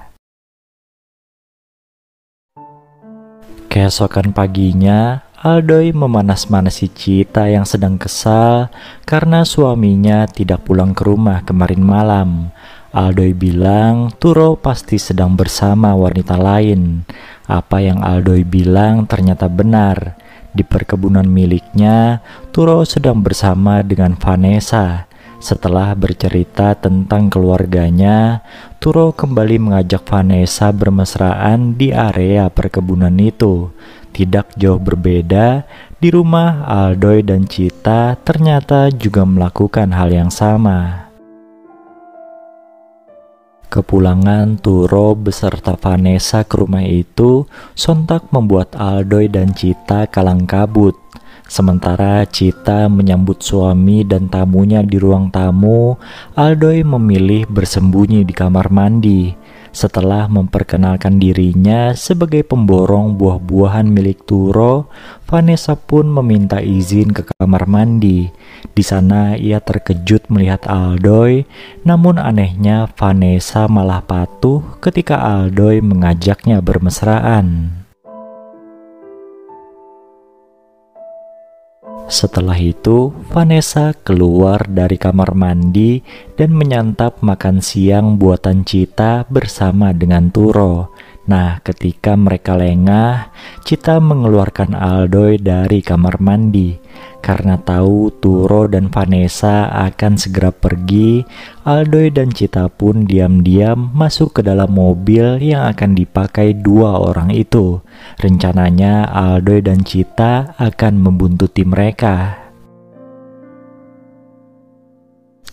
A: Keesokan paginya, Aldoy memanas-manasi Cita yang sedang kesal karena suaminya tidak pulang ke rumah kemarin malam. Aldoy bilang Turo pasti sedang bersama wanita lain. Apa yang Aldoy bilang ternyata benar. Di perkebunan miliknya, Turo sedang bersama dengan Vanessa. Setelah bercerita tentang keluarganya, Turo kembali mengajak Vanessa bermesraan di area perkebunan itu. Tidak jauh berbeda, di rumah Aldoy dan Cita ternyata juga melakukan hal yang sama. Kepulangan Turo beserta Vanessa ke rumah itu sontak membuat Aldoy dan Cita kalang kabut. Sementara Cita menyambut suami dan tamunya di ruang tamu, Aldoy memilih bersembunyi di kamar mandi. Setelah memperkenalkan dirinya sebagai pemborong buah-buahan milik Turo, Vanessa pun meminta izin ke kamar mandi. Di sana ia terkejut melihat Aldoy, namun anehnya Vanessa malah patuh ketika Aldoy mengajaknya bermesraan. Setelah itu, Vanessa keluar dari kamar mandi dan menyantap makan siang buatan Cita bersama dengan Turo. Nah, ketika mereka lengah, Cita mengeluarkan Aldoy dari kamar mandi. Karena tahu Turo dan Vanessa akan segera pergi, Aldoy dan Cita pun diam-diam masuk ke dalam mobil yang akan dipakai dua orang itu. Rencananya Aldoy dan Cita akan membuntuti mereka.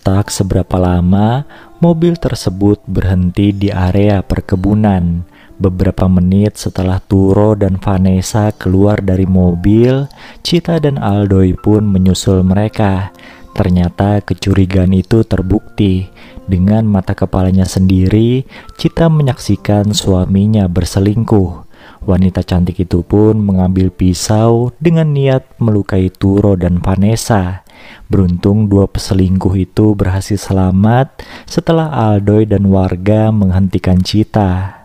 A: Tak seberapa lama, mobil tersebut berhenti di area perkebunan. Beberapa menit setelah Turo dan Vanessa keluar dari mobil, Cita dan Aldoy pun menyusul mereka. Ternyata kecurigaan itu terbukti. Dengan mata kepalanya sendiri, Cita menyaksikan suaminya berselingkuh. Wanita cantik itu pun mengambil pisau dengan niat melukai Turo dan Vanessa. Beruntung dua peselingkuh itu berhasil selamat setelah Aldoy dan warga menghentikan Chita.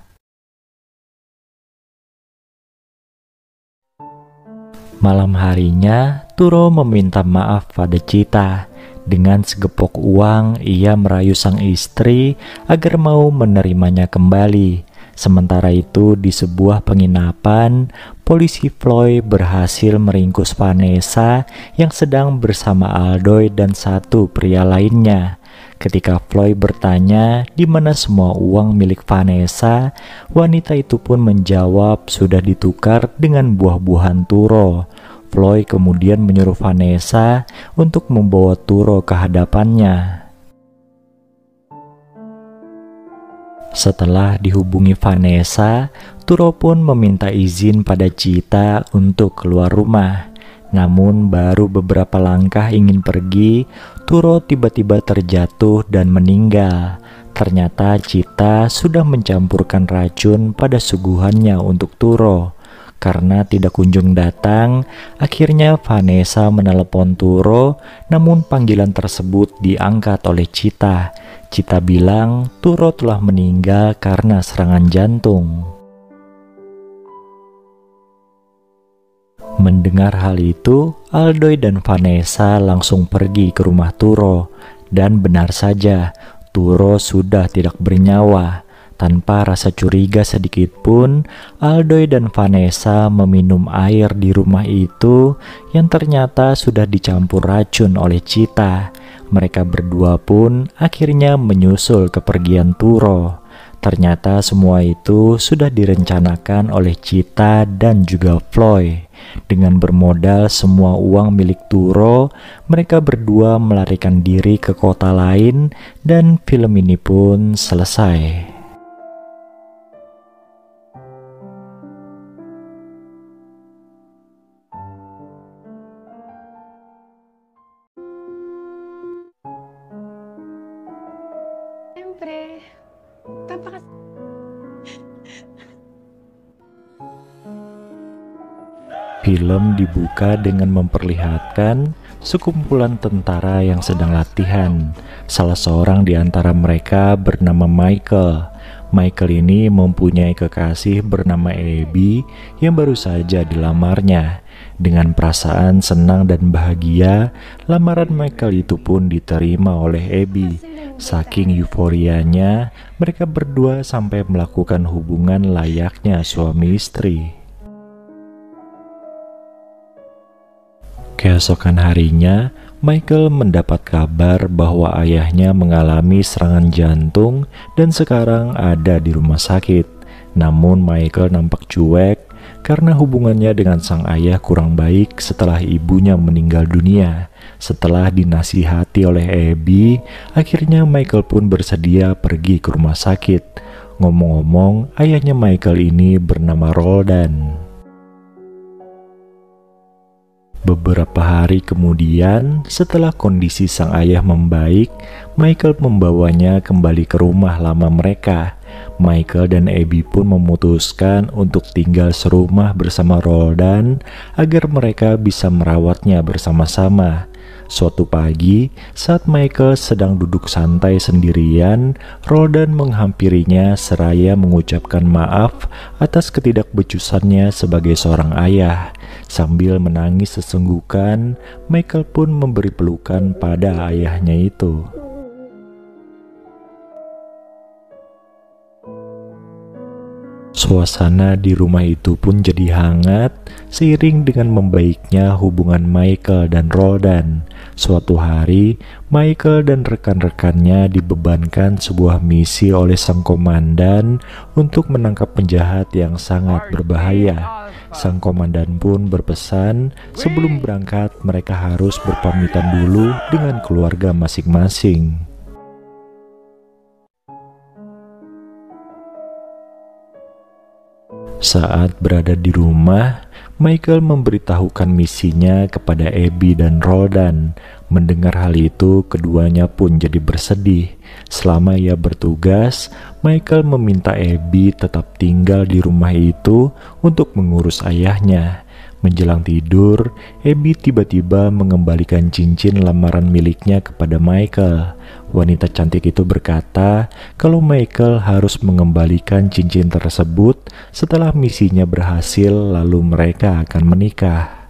A: Malam harinya, Turo meminta maaf pada Chita. Dengan segepok uang, ia merayu sang istri agar mau menerimanya kembali. Sementara itu, di sebuah penginapan, polisi Floyd berhasil meringkus Vanessa yang sedang bersama Aldoy dan satu pria lainnya. Ketika Floyd bertanya di mana semua uang milik Vanessa, wanita itu pun menjawab sudah ditukar dengan buah-buahan Turo. Floyd kemudian menyuruh Vanessa untuk membawa Turo ke hadapannya. Setelah dihubungi Vanessa, Turo pun meminta izin pada Chita untuk keluar rumah. Namun baru beberapa langkah ingin pergi, Turo tiba-tiba terjatuh dan meninggal. Ternyata Chita sudah mencampurkan racun pada suguhannya untuk Turo. Karena tidak kunjung datang, akhirnya Vanessa menelepon Turo, namun panggilan tersebut diangkat oleh Chita. Chita bilang Turo telah meninggal karena serangan jantung. Mendengar hal itu, Aldoy dan Vanessa langsung pergi ke rumah Turo. Dan benar saja, Turo sudah tidak bernyawa. Tanpa rasa curiga sedikit pun, Aldoy dan Vanessa meminum air di rumah itu yang ternyata sudah dicampur racun oleh Chita. Mereka berdua pun akhirnya menyusul kepergian Turo. Ternyata semua itu sudah direncanakan oleh Chita dan juga Floyd. Dengan bermodal semua uang milik Turo, mereka berdua melarikan diri ke kota lain dan film ini pun selesai.
B: Siyempre, tapakas...
A: Film dibuka dengan memperlihatkan sekumpulan tentara yang sedang latihan. Salah seorang di antara mereka bernama Michael. Michael ini mempunyai kekasih bernama Abby yang baru saja dilamarnya. Dengan perasaan senang dan bahagia, lamaran Michael itu pun diterima oleh Abby. Saking euforianya, mereka berdua sampai melakukan hubungan layaknya suami istri. Keesokan harinya, Michael mendapat kabar bahwa ayahnya mengalami serangan jantung dan sekarang ada di rumah sakit. Namun Michael nampak cuek karena hubungannya dengan sang ayah kurang baik setelah ibunya meninggal dunia. Setelah dinasihati oleh Abby, akhirnya Michael pun bersedia pergi ke rumah sakit. Ngomong-ngomong, ayahnya Michael ini bernama Roldan. Beberapa hari kemudian, setelah kondisi sang ayah membaik, Michael membawanya kembali ke rumah lama mereka. Michael dan Abby pun memutuskan untuk tinggal serumah bersama Roldan agar mereka bisa merawatnya bersama-sama. Suatu pagi, saat Michael sedang duduk santai sendirian, Roldan menghampirinya seraya mengucapkan maaf atas ketidakbecusannya sebagai seorang ayah. Sambil menangis sesenggukan, Michael pun memberi pelukan pada ayahnya itu. Suasana di rumah itu pun jadi hangat seiring dengan membaiknya hubungan Michael dan Roldan. Suatu hari, Michael dan rekan-rekannya dibebankan sebuah misi oleh sang komandan untuk menangkap penjahat yang sangat berbahaya. Sang komandan pun berpesan sebelum berangkat mereka harus berpamitan dulu dengan keluarga masing-masing. Saat berada di rumah, Michael memberitahukan misinya kepada Abby dan Roldan. Mendengar hal itu, keduanya pun jadi bersedih. Selama ia bertugas, Michael meminta Abby tetap tinggal di rumah itu untuk mengurus ayahnya. Menjelang tidur, Abby tiba-tiba mengembalikan cincin lamaran miliknya kepada Michael. Wanita cantik itu berkata kalau Michael harus mengembalikan cincin tersebut setelah misinya berhasil, lalu mereka akan menikah.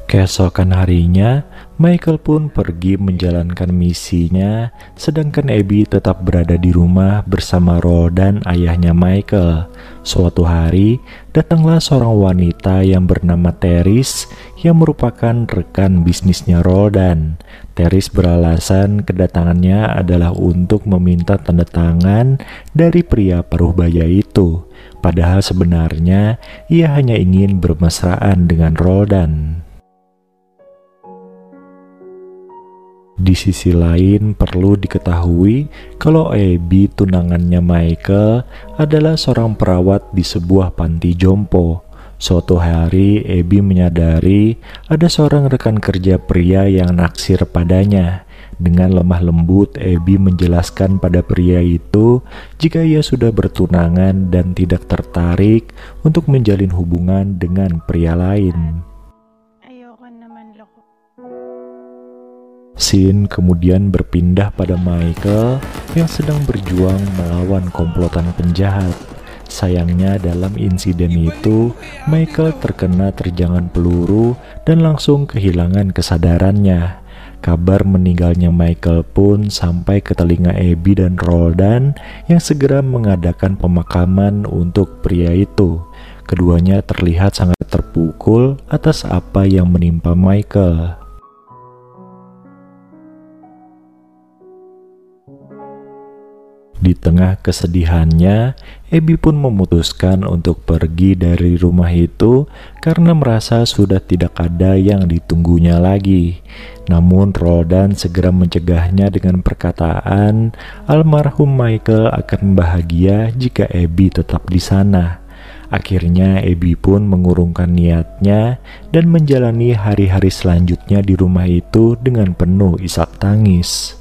A: Keesokan harinya, Michael pun pergi menjalankan misinya, sedangkan Abby tetap berada di rumah bersama Roldan, ayahnya Michael. Suatu hari, datanglah seorang wanita yang bernama Teris yang merupakan rekan bisnisnya Roldan. Teris beralasan kedatangannya adalah untuk meminta tanda tangan dari pria paruh baya itu. Padahal sebenarnya ia hanya ingin bermesraan dengan Roldan. Di sisi lain, perlu diketahui kalau Abby, tunangannya Michael, adalah seorang perawat di sebuah panti jompo. Suatu hari, Abby menyadari ada seorang rekan kerja pria yang naksir padanya. Dengan lemah lembut, Abby menjelaskan pada pria itu jika ia sudah bertunangan dan tidak tertarik untuk menjalin hubungan dengan pria lain.
B: Ayoko naman loko.
A: Scene kemudian berpindah pada Michael yang sedang berjuang melawan komplotan penjahat. Sayangnya dalam insiden itu, Michael terkena terjangan peluru dan langsung kehilangan kesadarannya. Kabar meninggalnya Michael pun sampai ke telinga Abby dan Roldan yang segera mengadakan pemakaman untuk pria itu. Keduanya terlihat sangat terpukul atas apa yang menimpa Michael. Di tengah kesedihannya, Abby pun memutuskan untuk pergi dari rumah itu karena merasa sudah tidak ada yang ditunggunya lagi. Namun Roldan segera mencegahnya dengan perkataan almarhum Michael akan bahagia jika Abby tetap di sana. Akhirnya Abby pun mengurungkan niatnya dan menjalani hari-hari selanjutnya di rumah itu dengan penuh isak tangis.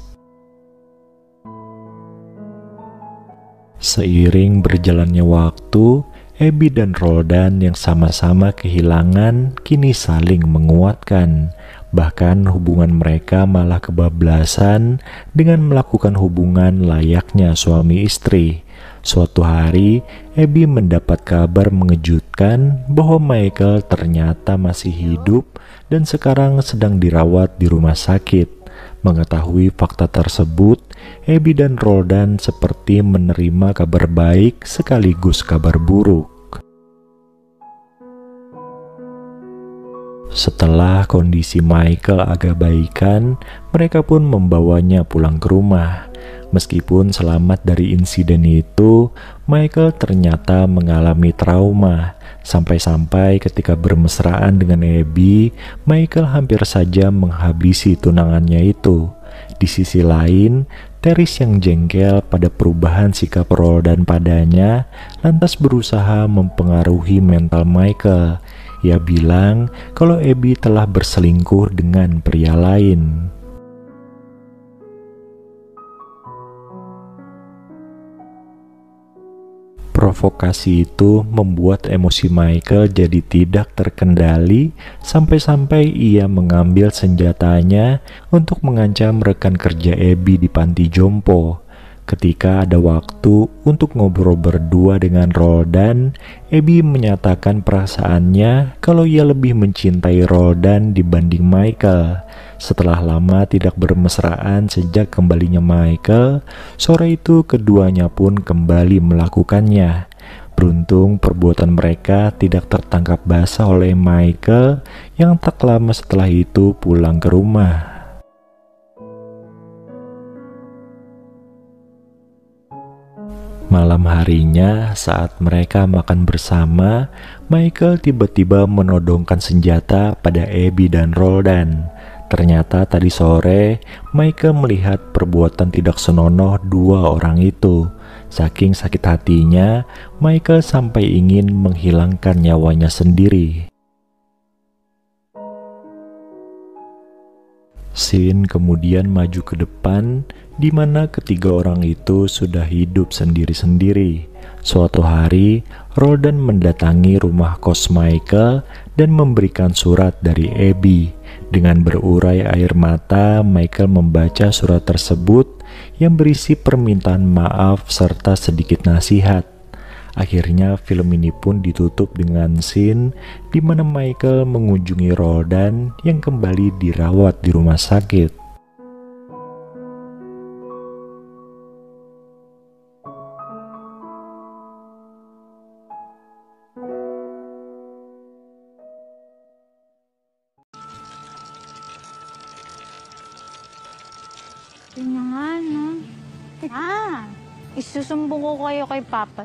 A: Seiring berjalannya waktu, Abby dan Roldan yang sama-sama kehilangan kini saling menguatkan. Bahkan hubungan mereka malah kebablasan dengan melakukan hubungan layaknya suami istri. Suatu hari, Abby mendapat kabar mengejutkan bahwa Michael ternyata masih hidup dan sekarang sedang dirawat di rumah sakit. Mengetahui fakta tersebut, Abby dan Roldan seperti menerima kabar baik sekaligus kabar buruk. Setelah kondisi Michael agak baikan, mereka pun membawanya pulang ke rumah. Meskipun selamat dari insiden itu, Michael ternyata mengalami trauma. Sampai-sampai ketika bermesraan dengan Abby, Michael hampir saja menghabisi tunangannya itu. Di sisi lain, Teris yang jengkel pada perubahan sikap Roldan padanya, lantas berusaha mempengaruhi mental Michael. Ia bilang kalau Abby telah berselingkuh dengan pria lain. Provokasi itu membuat emosi Michael jadi tidak terkendali sampai-sampai ia mengambil senjatanya untuk mengancam rekan kerja Abby di panti jompo. Ketika ada waktu untuk ngobrol berdua dengan Roldan, Abby menyatakan perasaannya kalau ia lebih mencintai Roldan dibanding Michael. Setelah lama tidak bermesraan sejak kembalinya Michael, sore itu keduanya pun kembali melakukannya. Beruntung perbuatan mereka tidak tertangkap basah oleh Michael yang tak lama setelah itu pulang ke rumah. Malam harinya, saat mereka makan bersama, Michael tiba-tiba menodongkan senjata pada Abby dan Roldan. Ternyata tadi sore, Michael melihat perbuatan tidak senonoh dua orang itu. Saking sakit hatinya, Michael sampai ingin menghilangkan nyawanya sendiri. Sin kemudian maju ke depan, di mana ketiga orang itu sudah hidup sendiri-sendiri. Suatu hari, Roldan mendatangi rumah kos Michael dan memberikan surat dari Abby. Dengan berurai air mata, Michael membaca surat tersebut yang berisi permintaan maaf serta sedikit nasihat. Akhirnya film ini pun ditutup dengan scene di mana Michael mengunjungi Roldan yang kembali dirawat di rumah sakit.
B: Yun na nga, no? Isusumbong ko kayo kay Papa.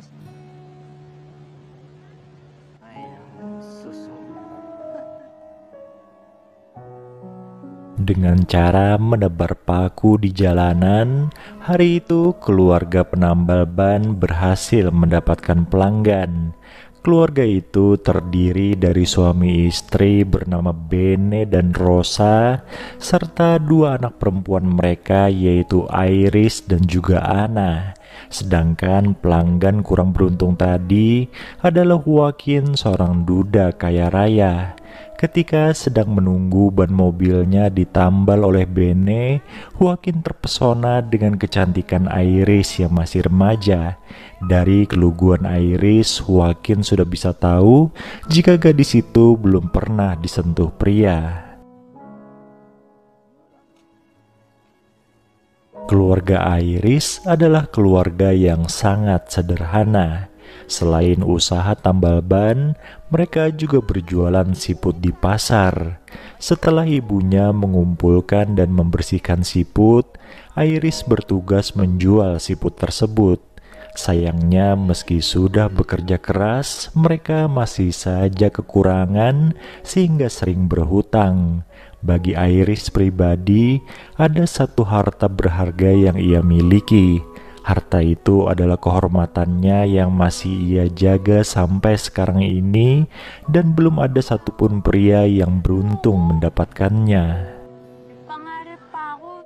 A: Dengan cara menebar paku di jalanan, hari itu keluarga penambal ban berhasil mendapatkan pelanggan. Keluarga itu terdiri dari suami istri bernama Bene dan Rosa, serta dua anak perempuan mereka yaitu Iris dan juga Anna. Sedangkan pelanggan kurang beruntung tadi adalah Joaquin, seorang duda kaya raya. Ketika sedang menunggu ban mobilnya ditambal oleh Bene, Joaquin terpesona dengan kecantikan Iris yang masih remaja. Dari keluguan Iris, Joaquin sudah bisa tahu jika gadis itu belum pernah disentuh pria. Keluarga Iris adalah keluarga yang sangat sederhana. Selain usaha tambal ban, mereka juga berjualan siput di pasar. Setelah ibunya mengumpulkan dan membersihkan siput, Iris bertugas menjual siput tersebut. Sayangnya, meski sudah bekerja keras, mereka masih saja kekurangan sehingga sering berhutang. Bagi Iris pribadi, ada satu harta berharga yang ia miliki. Harta itu adalah kehormatannya yang masih ia jaga sampai sekarang ini, dan belum ada satupun pria yang beruntung mendapatkannya.
B: Pangarap pa ako.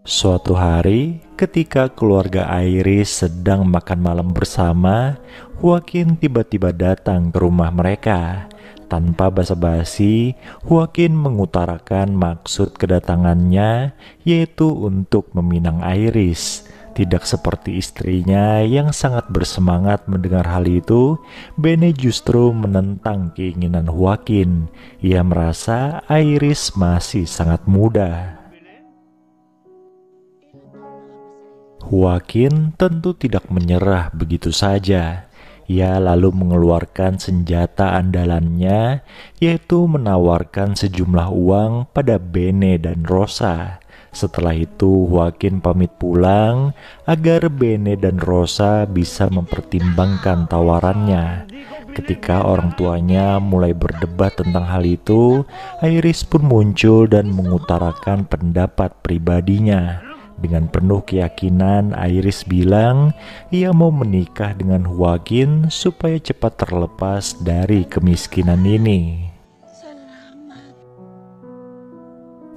A: Suatu hari, ketika keluarga Iris sedang makan malam bersama, Joaquin tiba-tiba datang ke rumah mereka. Tanpa basa-basi, Joaquin mengutarakan maksud kedatangannya, yaitu untuk meminang Iris. Tidak seperti istrinya yang sangat bersemangat mendengar hal itu, Bene justru menentang keinginan Joaquin. Ia merasa Iris masih sangat muda. Joaquin tentu tidak menyerah begitu saja. Ia lalu mengeluarkan senjata andalannya, yaitu menawarkan sejumlah uang pada Bene dan Rosa. Setelah itu, Joaquin pamit pulang agar Bene dan Rosa bisa mempertimbangkan tawarannya. Ketika orang tuanya mulai berdebat tentang hal itu, Iris pun muncul dan mengutarakan pendapat pribadinya. Dengan penuh keyakinan, Iris bilang ia mau menikah dengan Joaquin supaya cepat terlepas dari kemiskinan ini.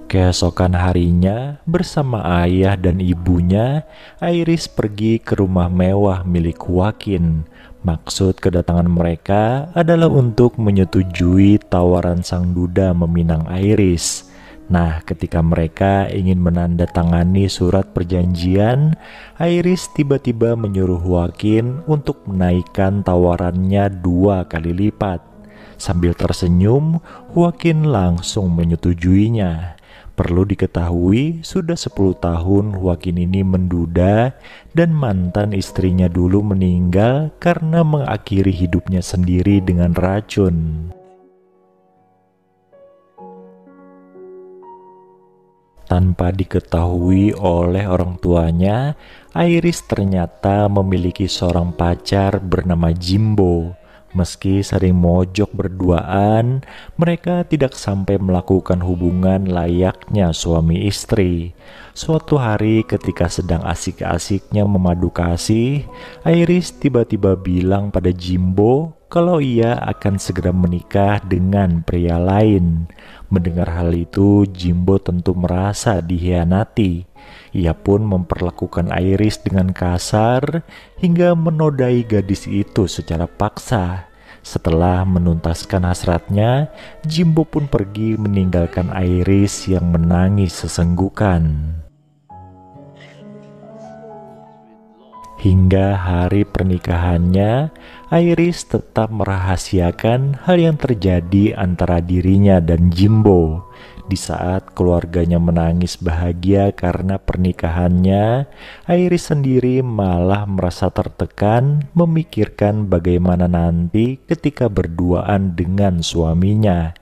A: Keesokan harinya, bersama ayah dan ibunya, Iris pergi ke rumah mewah milik Joaquin. Maksud kedatangan mereka adalah untuk menyetujui tawaran sang duda meminang Iris. Nah, ketika mereka ingin menandatangani surat perjanjian, Iris tiba-tiba menyuruh Joaquin untuk menaikkan tawarannya 2 kali lipat. Sambil tersenyum, Joaquin langsung menyetujuinya. Perlu diketahui, sudah 10 tahun Joaquin ini menduda dan mantan istrinya dulu meninggal karena mengakhiri hidupnya sendiri dengan racun. Tanpa diketahui oleh orang tuanya, Iris ternyata memiliki seorang pacar bernama Jimbo. Meski sering mojok berduaan, mereka tidak sampai melakukan hubungan layaknya suami istri. Suatu hari ketika sedang asik-asiknya memadu kasih, Iris tiba-tiba bilang pada Jimbo kalau ia akan segera menikah dengan pria lain. Mendengar hal itu, Jimbo tentu merasa dikhianati. Ia pun memperlakukan Iris dengan kasar hingga menodai gadis itu secara paksa. Setelah menuntaskan hasratnya, Jimbo pun pergi meninggalkan Iris yang menangis sesenggukan. Hingga hari pernikahannya, Iris tetap merahasiakan hal yang terjadi antara dirinya dan Jimbo. Di saat keluarganya menangis bahagia karena pernikahannya, Iris sendiri malah merasa tertekan memikirkan bagaimana nanti ketika berduaan dengan suaminya.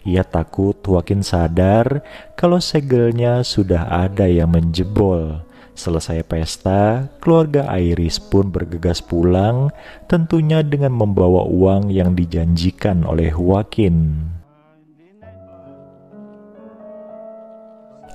A: Ia takut Joaquin sadar kalau segelnya sudah ada yang menjebol. Selesai pesta, keluarga Iris pun bergegas pulang, tentunya dengan membawa uang yang dijanjikan oleh Joaquin.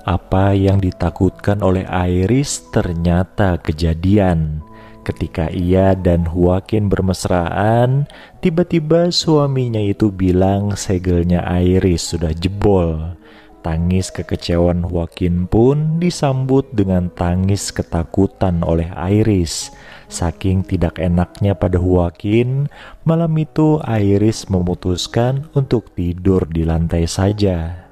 A: Apa yang ditakutkan oleh Iris ternyata kejadian. Ketika ia dan Joaquin bermesraan, tiba-tiba suaminya itu bilang segelnya Iris sudah jebol. Tangis kekecewaan Joaquin pun disambut dengan tangis ketakutan oleh Iris. Saking tidak enaknya pada Joaquin, malam itu Iris memutuskan untuk tidur di lantai saja.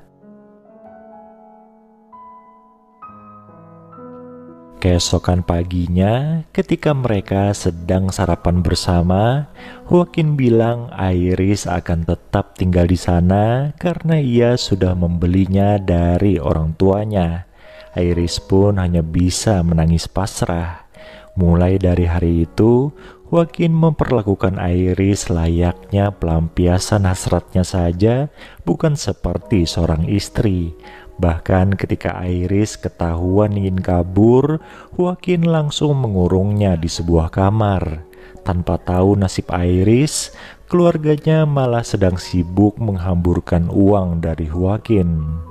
A: Keesokan paginya, ketika mereka sedang sarapan bersama, Joaquin bilang Iris akan tetap tinggal di sana karena ia sudah membelinya dari orang tuanya. Iris pun hanya bisa menangis pasrah. Mulai dari hari itu, Joaquin memperlakukan Iris layaknya pelampiasan hasratnya saja, bukan seperti seorang istri. Bahkan ketika Iris ketahuan ingin kabur, Joaquin langsung mengurungnya di sebuah kamar. Tanpa tahu nasib Iris, keluarganya malah sedang sibuk menghamburkan uang dari Joaquin.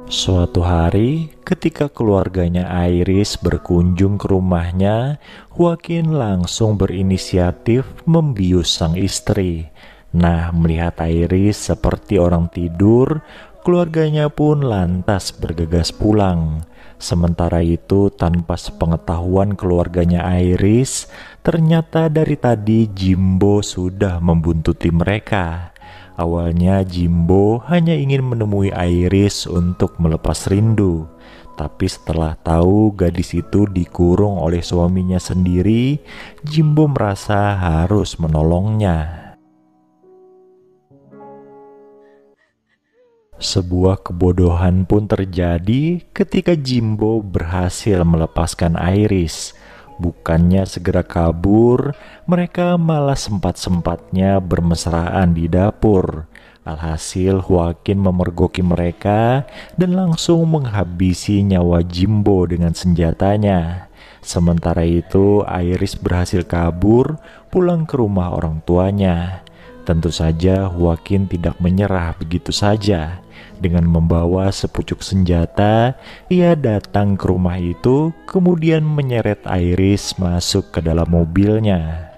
A: Suatu hari, ketika keluarganya Iris berkunjung ke rumahnya, Joaquin langsung berinisiatif membius sang istri. Nah, melihat Iris seperti orang tidur, keluarganya pun lantas bergegas pulang. Sementara itu, tanpa sepengetahuan keluarganya Iris, ternyata dari tadi Jimbo sudah membuntuti mereka. Awalnya Jimbo hanya ingin menemui Iris untuk melepas rindu. Tapi setelah tahu gadis itu dikurung oleh suaminya sendiri, Jimbo merasa harus menolongnya. Sebuah kebodohan pun terjadi ketika Jimbo berhasil melepaskan Iris. Bukannya segera kabur, mereka malah sempat-sempatnya bermesraan di dapur. Alhasil Joaquin memergoki mereka dan langsung menghabisi nyawa Jimbo dengan senjatanya. Sementara itu Iris berhasil kabur pulang ke rumah orang tuanya. Tentu saja Joaquin tidak menyerah begitu saja. Dengan membawa sepucuk senjata, ia datang ke rumah itu, kemudian menyeret Iris masuk ke dalam mobilnya.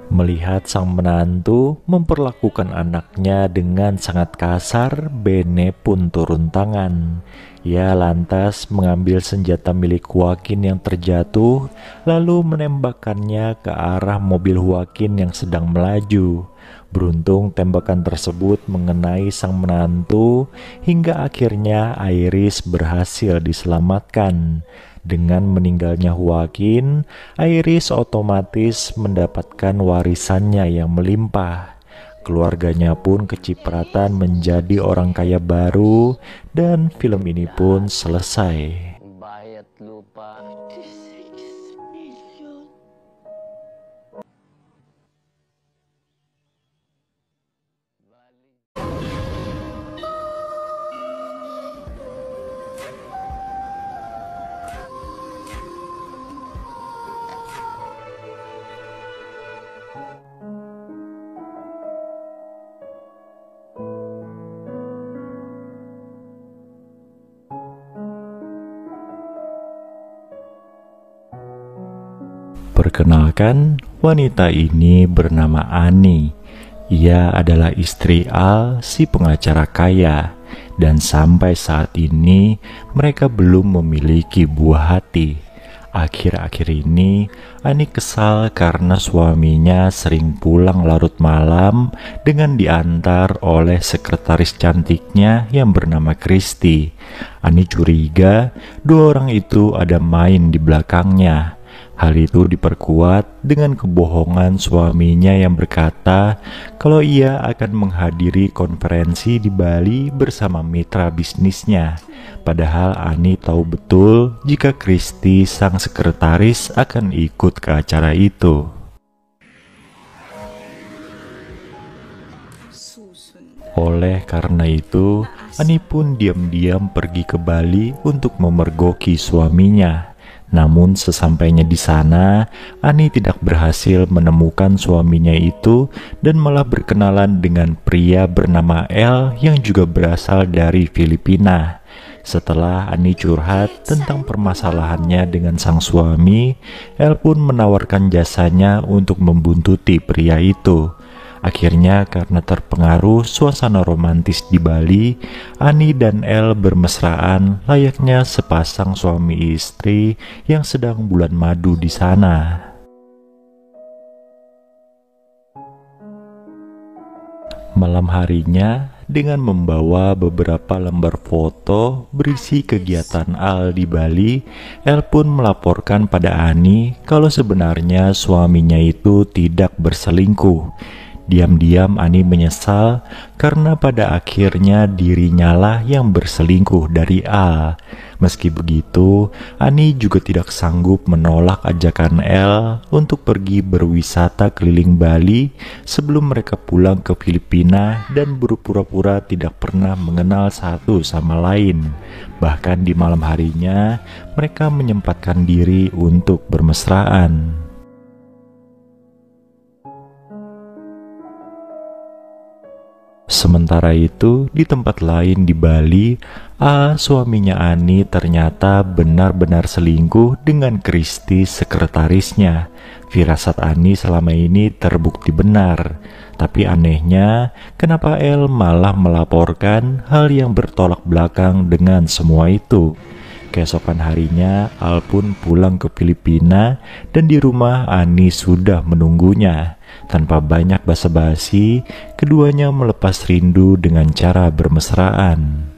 A: Melihat sang menantu memperlakukan anaknya dengan sangat kasar, Bene pun turun tangan. Ia lantas mengambil senjata milik Joaquin yang terjatuh, lalu menembakkannya ke arah mobil Joaquin yang sedang melaju. Beruntung tembakan tersebut mengenai sang menantu, hingga akhirnya Iris berhasil diselamatkan. Dengan meninggalnya Joaquin, Iris otomatis mendapatkan warisannya yang melimpah. Keluarganya pun kecipratan menjadi orang kaya baru, dan film ini pun selesai.
G: Bahay at lupa.
A: Perkenalkan, wanita ini bernama Ani. Ia adalah istri Al, si pengacara kaya, dan sampai saat ini mereka belum memiliki buah hati. Akhir-akhir ini, Ani kesal karena suaminya sering pulang larut malam dengan diantar oleh sekretaris cantiknya yang bernama Kristi. Ani curiga dua orang itu ada main di belakangnya. Hal itu diperkuat dengan kebohongan suaminya yang berkata kalau ia akan menghadiri konferensi di Bali bersama mitra bisnisnya. Padahal Ani tahu betul jika Kristi sang sekretaris akan ikut ke acara itu. Oleh karena itu, Ani pun diam-diam pergi ke Bali untuk memergoki suaminya. Namun sesampainya di sana, Ani tidak berhasil menemukan suaminya itu dan malah berkenalan dengan pria bernama El yang juga berasal dari Filipina. Setelah Ani curhat tentang permasalahannya dengan sang suami, El pun menawarkan jasanya untuk membuntuti pria itu. Akhirnya karena terpengaruh suasana romantis di Bali, Ani dan El bermesraan layaknya sepasang suami istri yang sedang bulan madu di sana. Malam harinya, dengan membawa beberapa lembar foto berisi kegiatan Al di Bali, El pun melaporkan pada Ani kalau sebenarnya suaminya itu tidak berselingkuh. Diam-diam Ani menyesal karena pada akhirnya dirinya lah yang berselingkuh dari Al. Meski begitu, Ani juga tidak sanggup menolak ajakan El untuk pergi berwisata keliling Bali sebelum mereka pulang ke Filipina dan berpura-pura tidak pernah mengenal satu sama lain. Bahkan di malam harinya, mereka menyempatkan diri untuk bermesraan. Sementara itu, di tempat lain di Bali, A, suaminya Ani ternyata benar-benar selingkuh dengan Kristi sekretarisnya. Firasat Ani selama ini terbukti benar. Tapi anehnya, kenapa El malah melaporkan hal yang bertolak belakang dengan semua itu? Keesokan harinya, Al pun pulang ke Filipina dan di rumah Ani sudah menunggunya. Tanpa banyak basa-basi, keduanya melepas rindu dengan cara bermesraan.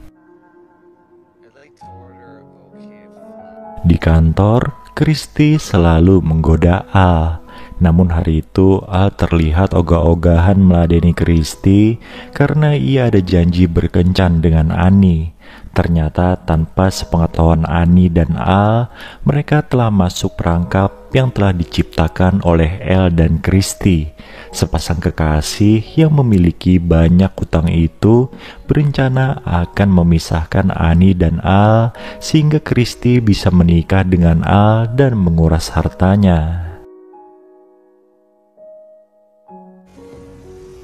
A: Di kantor, Kristi selalu menggoda Al. Namun hari itu Al terlihat ogah-ogahan meladeni Kristi karena ia ada janji berkencan dengan Ani. Ternyata tanpa sepengetahuan Ani dan Al, mereka telah masuk perangkap yang telah diciptakan oleh El dan Kristi. Sepasang kekasih yang memiliki banyak utang itu berencana akan memisahkan Ani dan Al sehingga Kristi bisa menikah dengan Al dan menguras hartanya.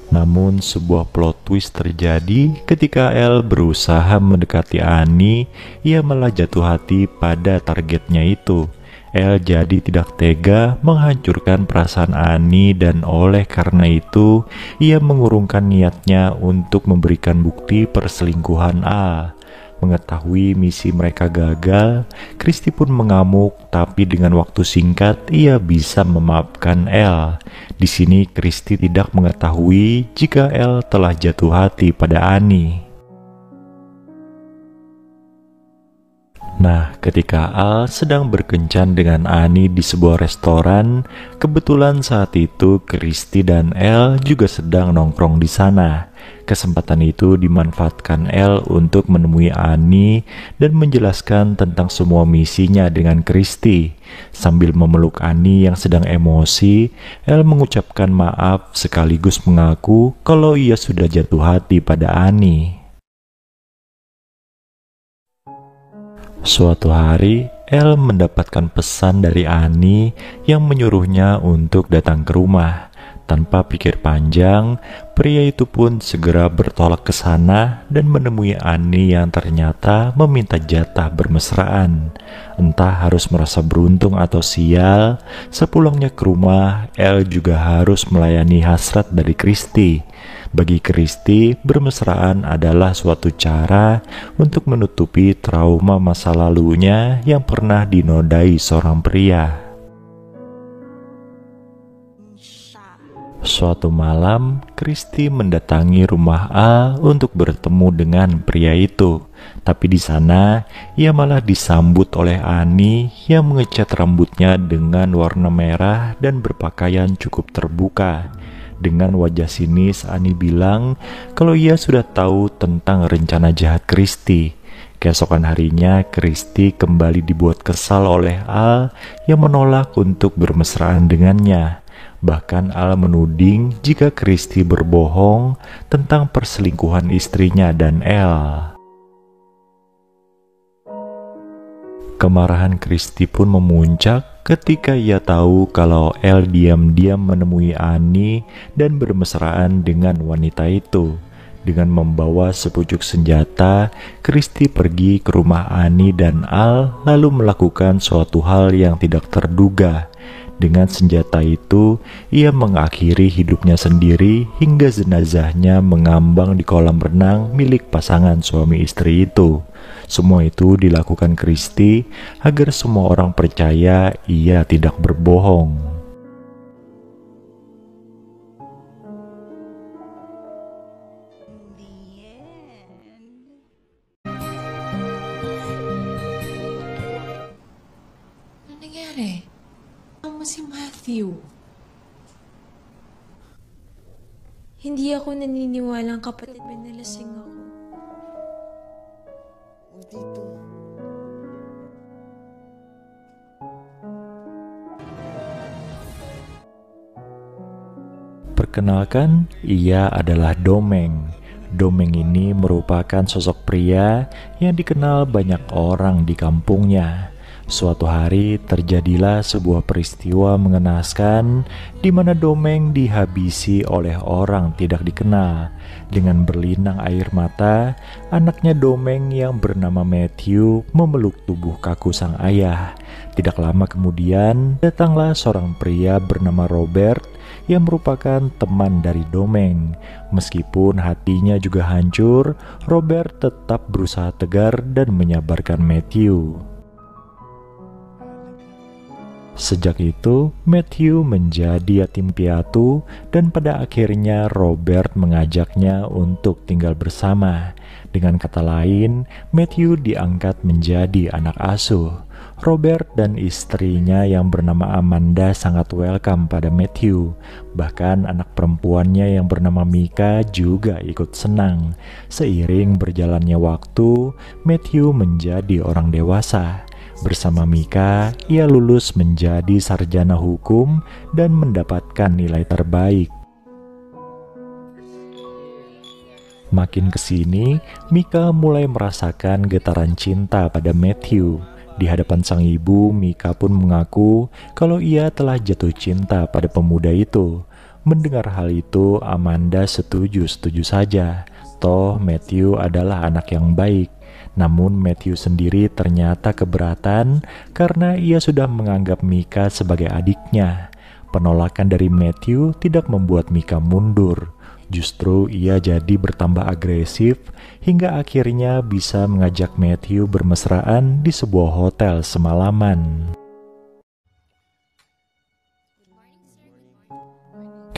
A: Namun sebuah plot twist terjadi ketika El berusaha mendekati Ani, ia malah jatuh hati pada targetnya itu. El jadi tidak tega menghancurkan perasaan Ani dan oleh karena itu ia mengurungkan niatnya untuk memberikan bukti perselingkuhan A. Mengetahui misi mereka gagal, Kristi pun mengamuk, tapi dengan waktu singkat ia bisa memaafkan El. Di sini Kristi tidak mengetahui jika El telah jatuh hati pada Ani. Nah, ketika Al sedang berkencan dengan Ani di sebuah restoran, kebetulan saat itu Kristi dan El juga sedang nongkrong di sana. Kesempatan itu dimanfaatkan El untuk menemui Ani dan menjelaskan tentang semua misinya dengan Kristi. Sambil memeluk Ani yang sedang emosi, El mengucapkan maaf sekaligus mengaku kalau ia sudah jatuh hati pada Ani. Suatu hari, El mendapatkan pesan dari Ani yang menyuruhnya untuk datang ke rumah. Tanpa pikir panjang, Pria itu pun segera bertolak ke sana dan menemui Ani yang ternyata meminta jatah bermesraan. Entah harus merasa beruntung atau sial, sepulangnya ke rumah, El juga harus melayani hasrat dari Kristi. Bagi Kristi, bermesraan adalah suatu cara untuk menutupi trauma masa lalunya yang pernah dinodai seorang pria. Suatu malam, Kristi mendatangi rumah A untuk bertemu dengan pria itu. Tapi di sana, ia malah disambut oleh Ani yang mengecat rambutnya dengan warna merah dan berpakaian cukup terbuka. Dengan wajah sinis, Ani bilang kalau ia sudah tahu tentang rencana jahat Kristi. Keesokan harinya, Kristi kembali dibuat kesal oleh Al yang menolak untuk bermesraan dengannya. Bahkan Al menuding jika Kristi berbohong tentang perselingkuhan istrinya dan El. Kemarahan Kristi pun memuncak ketika ia tahu kalau El diam-diam menemui Ani dan bermesraan dengan wanita itu. Dengan membawa sepucuk senjata, Kristi pergi ke rumah Ani dan Al lalu melakukan suatu hal yang tidak terduga. Dengan senjata itu, ia mengakhiri hidupnya sendiri hingga jenazahnya mengambang di kolam renang milik pasangan suami istri itu. Semua itu dilakukan Kristi agar semua orang percaya ia tidak berbohong.
F: Ano nangyari? Ano si Matthew? Hindi ako naniniwalang kapatid mo nalasing ako.
A: Perkenalkan, ia adalah Domeng. Domeng ini merupakan sosok pria yang dikenal banyak orang di kampungnya. Suatu hari terjadilah sebuah peristiwa mengenaskan di mana Domeng dihabisi oleh orang tidak dikenal. Dengan berlinang air mata, anaknya Domeng yang bernama Matthew memeluk tubuh kaku sang ayah. Tidak lama kemudian, datanglah seorang pria bernama Robert yang merupakan teman dari Domeng. Meskipun hatinya juga hancur, Robert tetap berusaha tegar dan menyabarkan Matthew. Sejak itu, Matthew menjadi yatim piatu dan pada akhirnya Robert mengajaknya untuk tinggal bersama. Dengan kata lain, Matthew diangkat menjadi anak asuh. Robert dan istrinya yang bernama Amanda sangat welcome pada Matthew. Bahkan anak perempuannya yang bernama Mika juga ikut senang. Seiring berjalannya waktu, Matthew menjadi orang dewasa. Bersama Mika, ia lulus menjadi sarjana hukum dan mendapatkan nilai terbaik. Makin kesini, Mika mulai merasakan getaran cinta pada Matthew. Di hadapan sang ibu, Mika pun mengaku kalau ia telah jatuh cinta pada pemuda itu. Mendengar hal itu, Amanda setuju-setuju saja. Toh Matthew adalah anak yang baik. Namun Matthew sendiri ternyata keberatan karena ia sudah menganggap Mika sebagai adiknya. Penolakan dari Matthew tidak membuat Mika mundur. Justru ia jadi bertambah agresif hingga akhirnya bisa mengajak Matthew bermesraan di sebuah hotel semalaman.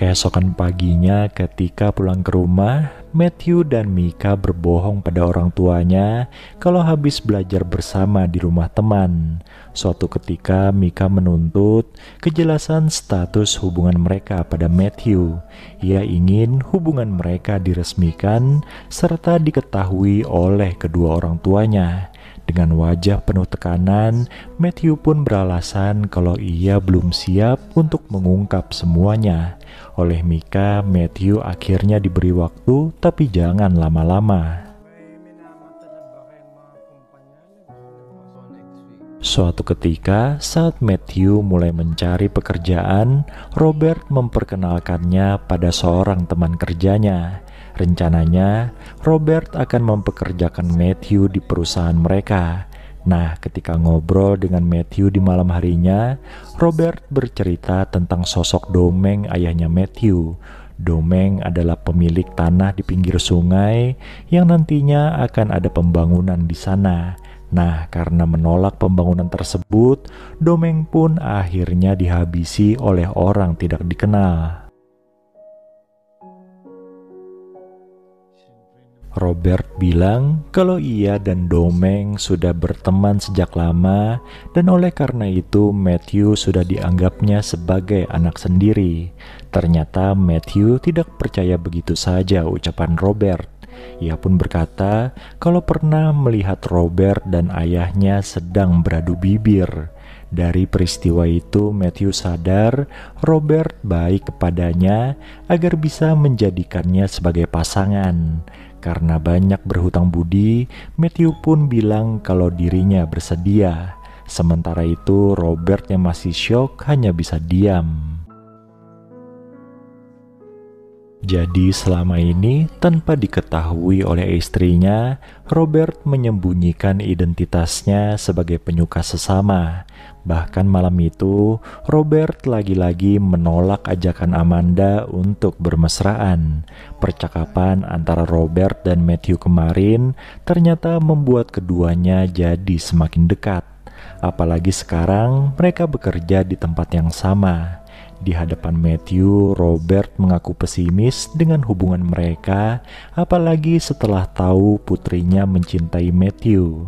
A: Keesokan paginya ketika pulang ke rumah, Matthew dan Mika berbohong pada orang tuanya kalau habis belajar bersama di rumah teman. Suatu ketika Mika menuntut kejelasan status hubungan mereka pada Matthew. Ia ingin hubungan mereka diresmikan serta diketahui oleh kedua orang tuanya. Dengan wajah penuh tekanan, Matthew pun beralasan kalau ia belum siap untuk mengungkap semuanya. Oleh Mika, Matthew akhirnya diberi waktu, tapi jangan lama-lama. Suatu ketika, saat Matthew mulai mencari pekerjaan, Robert memperkenalkannya pada seorang teman kerjanya. Rencananya, Robert akan mempekerjakan Matthew di perusahaan mereka. Nah, ketika ngobrol dengan Matthew di malam harinya, Robert bercerita tentang sosok Domeng, ayahnya Matthew. Domeng adalah pemilik tanah di pinggir sungai yang nantinya akan ada pembangunan di sana. Nah, karena menolak pembangunan tersebut, Domeng pun akhirnya dihabisi oleh orang tidak dikenal. Robert bilang kalau ia dan Domeng sudah berteman sejak lama dan oleh karena itu Matthew sudah dianggapnya sebagai anak sendiri. Ternyata Matthew tidak percaya begitu saja ucapan Robert. Ia pun berkata kalau pernah melihat Robert dan ayahnya sedang beradu bibir. Dari peristiwa itu Matthew sadar Robert baik kepadanya agar bisa menjadikannya sebagai pasangan. Karena banyak berhutang budi, Matthew pun bilang kalau dirinya bersedia. Sementara itu Robert yang masih syok hanya bisa diam. Jadi selama ini tanpa diketahui oleh istrinya, Robert menyembunyikan identitasnya sebagai penyuka sesama. Bahkan malam itu, Robert lagi-lagi menolak ajakan Amanda untuk bermesraan. Percakapan antara Robert dan Matthew kemarin ternyata membuat keduanya jadi semakin dekat. Apalagi sekarang mereka bekerja di tempat yang sama. Di hadapan Matthew, Robert mengaku pesimis dengan hubungan mereka, apalagi setelah tahu putrinya mencintai Matthew.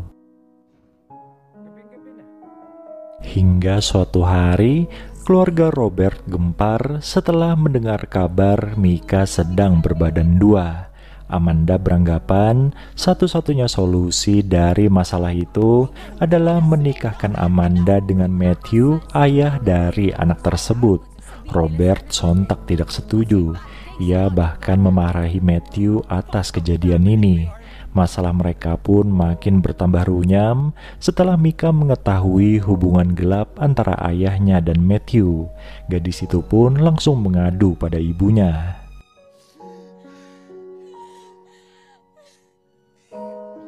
A: Hingga suatu hari, keluarga Robert gempar setelah mendengar kabar Mika sedang berbadan dua. Amanda beranggapan satu-satunya solusi dari masalah itu adalah menikahkan Amanda dengan Matthew, ayah dari anak tersebut. Robert sontak tidak setuju. Ia bahkan memarahi Matthew atas kejadian ini. Masalah mereka pun makin bertambah runyam setelah Mika mengetahui hubungan gelap antara ayahnya dan Matthew. Gadis itu pun langsung mengadu pada ibunya.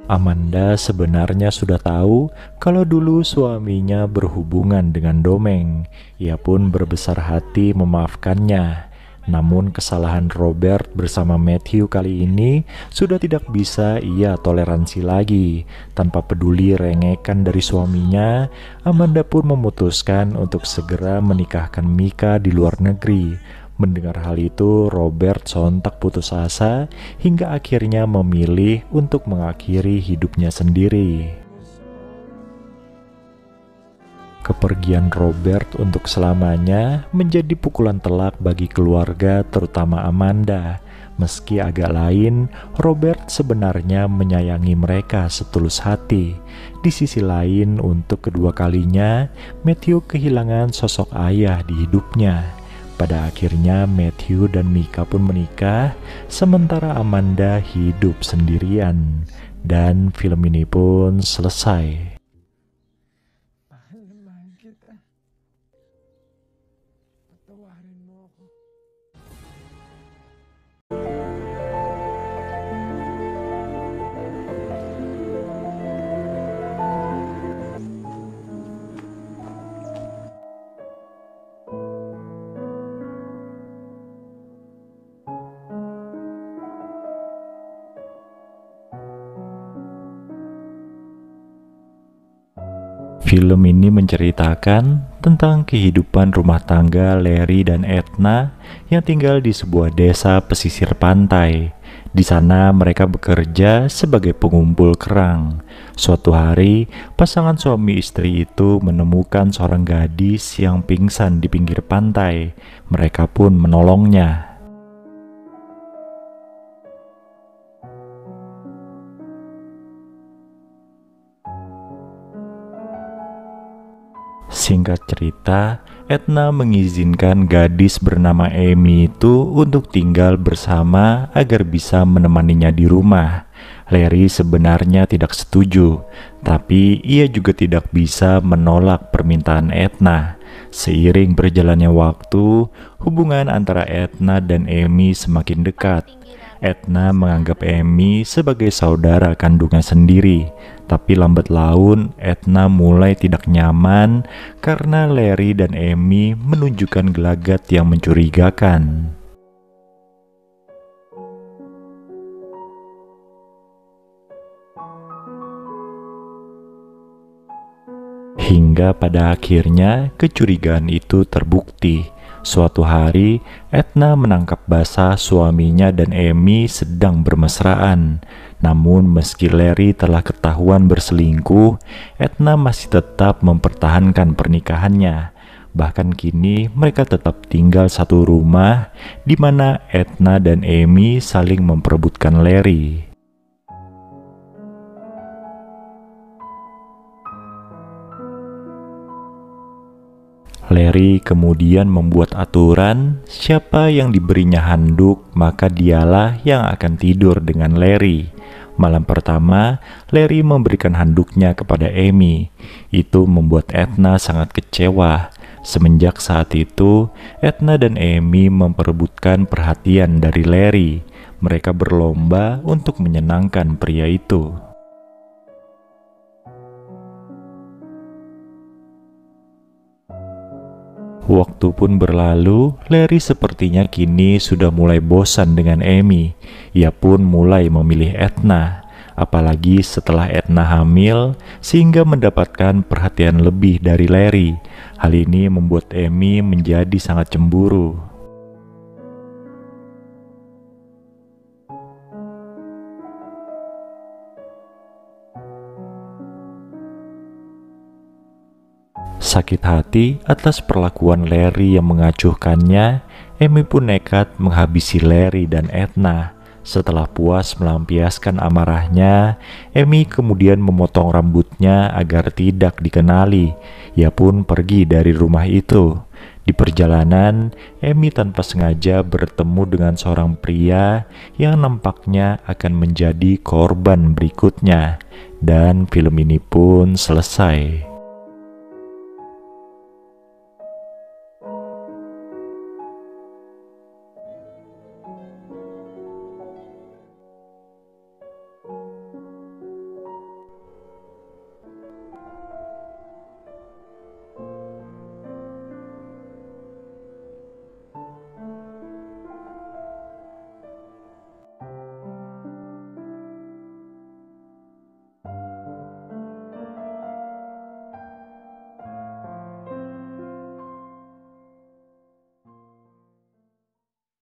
A: Amanda sebenarnya sudah tahu kalau dulu suaminya berhubungan dengan Domeng. Ia pun berbesar hati memaafkannya. Namun kesalahan Robert bersama Matthew kali ini sudah tidak bisa ia toleransi lagi. Tanpa peduli rengekan dari suaminya, Amanda pun memutuskan untuk segera menikahkan Mika di luar negeri. Mendengar hal itu, Robert sontak putus asa hingga akhirnya memilih untuk mengakhiri hidupnya sendiri. Kepergian Robert untuk selamanya menjadi pukulan telak bagi keluarga, terutama Amanda. Meski agak lain, Robert sebenarnya menyayangi mereka setulus hati. Di sisi lain, untuk kedua kalinya, Matthew kehilangan sosok ayah di hidupnya. Pada akhirnya Matthew dan Mika pun menikah, sementara Amanda hidup sendirian. Dan film ini pun selesai.
D: Mahal kita. Patawarin mo ako.
A: Film ini menceritakan tentang kehidupan rumah tangga Larry dan Edna yang tinggal di sebuah desa pesisir pantai. Di sana mereka bekerja sebagai pengumpul kerang. Suatu hari, pasangan suami istri itu menemukan seorang gadis yang pingsan di pinggir pantai. Mereka pun menolongnya. Singkat cerita, Edna mengizinkan gadis bernama Amy itu untuk tinggal bersama agar bisa menemaninya di rumah. Larry sebenarnya tidak setuju, tapi ia juga tidak bisa menolak permintaan Edna. Seiring berjalannya waktu, hubungan antara Edna dan Amy semakin dekat. Edna menganggap Amy sebagai saudara kandungnya sendiri, tapi lambat laun Edna mulai tidak nyaman karena Larry dan Amy menunjukkan gelagat yang mencurigakan. Hingga pada akhirnya kecurigaan itu terbukti. Suatu hari, Edna menangkap basah suaminya dan Amy sedang bermesraan. Namun meski Larry telah ketahuan berselingkuh, Edna masih tetap mempertahankan pernikahannya. Bahkan kini mereka tetap tinggal satu rumah, di mana Edna dan Amy saling memperebutkan Larry. Larry kemudian membuat aturan, siapa yang diberinya handuk, maka dialah yang akan tidur dengan Larry. Malam pertama, Larry memberikan handuknya kepada Amy. Itu membuat Edna sangat kecewa. Semenjak saat itu, Edna dan Amy memperebutkan perhatian dari Larry. Mereka berlomba untuk menyenangkan pria itu. Waktu pun berlalu, Larry sepertinya kini sudah mulai bosan dengan Amy. Ia pun mulai memilih Edna, apalagi setelah Edna hamil, sehingga mendapatkan perhatian lebih dari Larry. Hal ini membuat Amy menjadi sangat cemburu. Sakit hati atas perlakuan Larry yang mengacuhkannya, Amy pun nekat menghabisi Larry dan Edna. Setelah puas melampiaskan amarahnya, Amy kemudian memotong rambutnya agar tidak dikenali. Ia pun pergi dari rumah itu. Di perjalanan, Amy tanpa sengaja bertemu dengan seorang pria yang nampaknya akan menjadi korban berikutnya. Dan film ini pun selesai.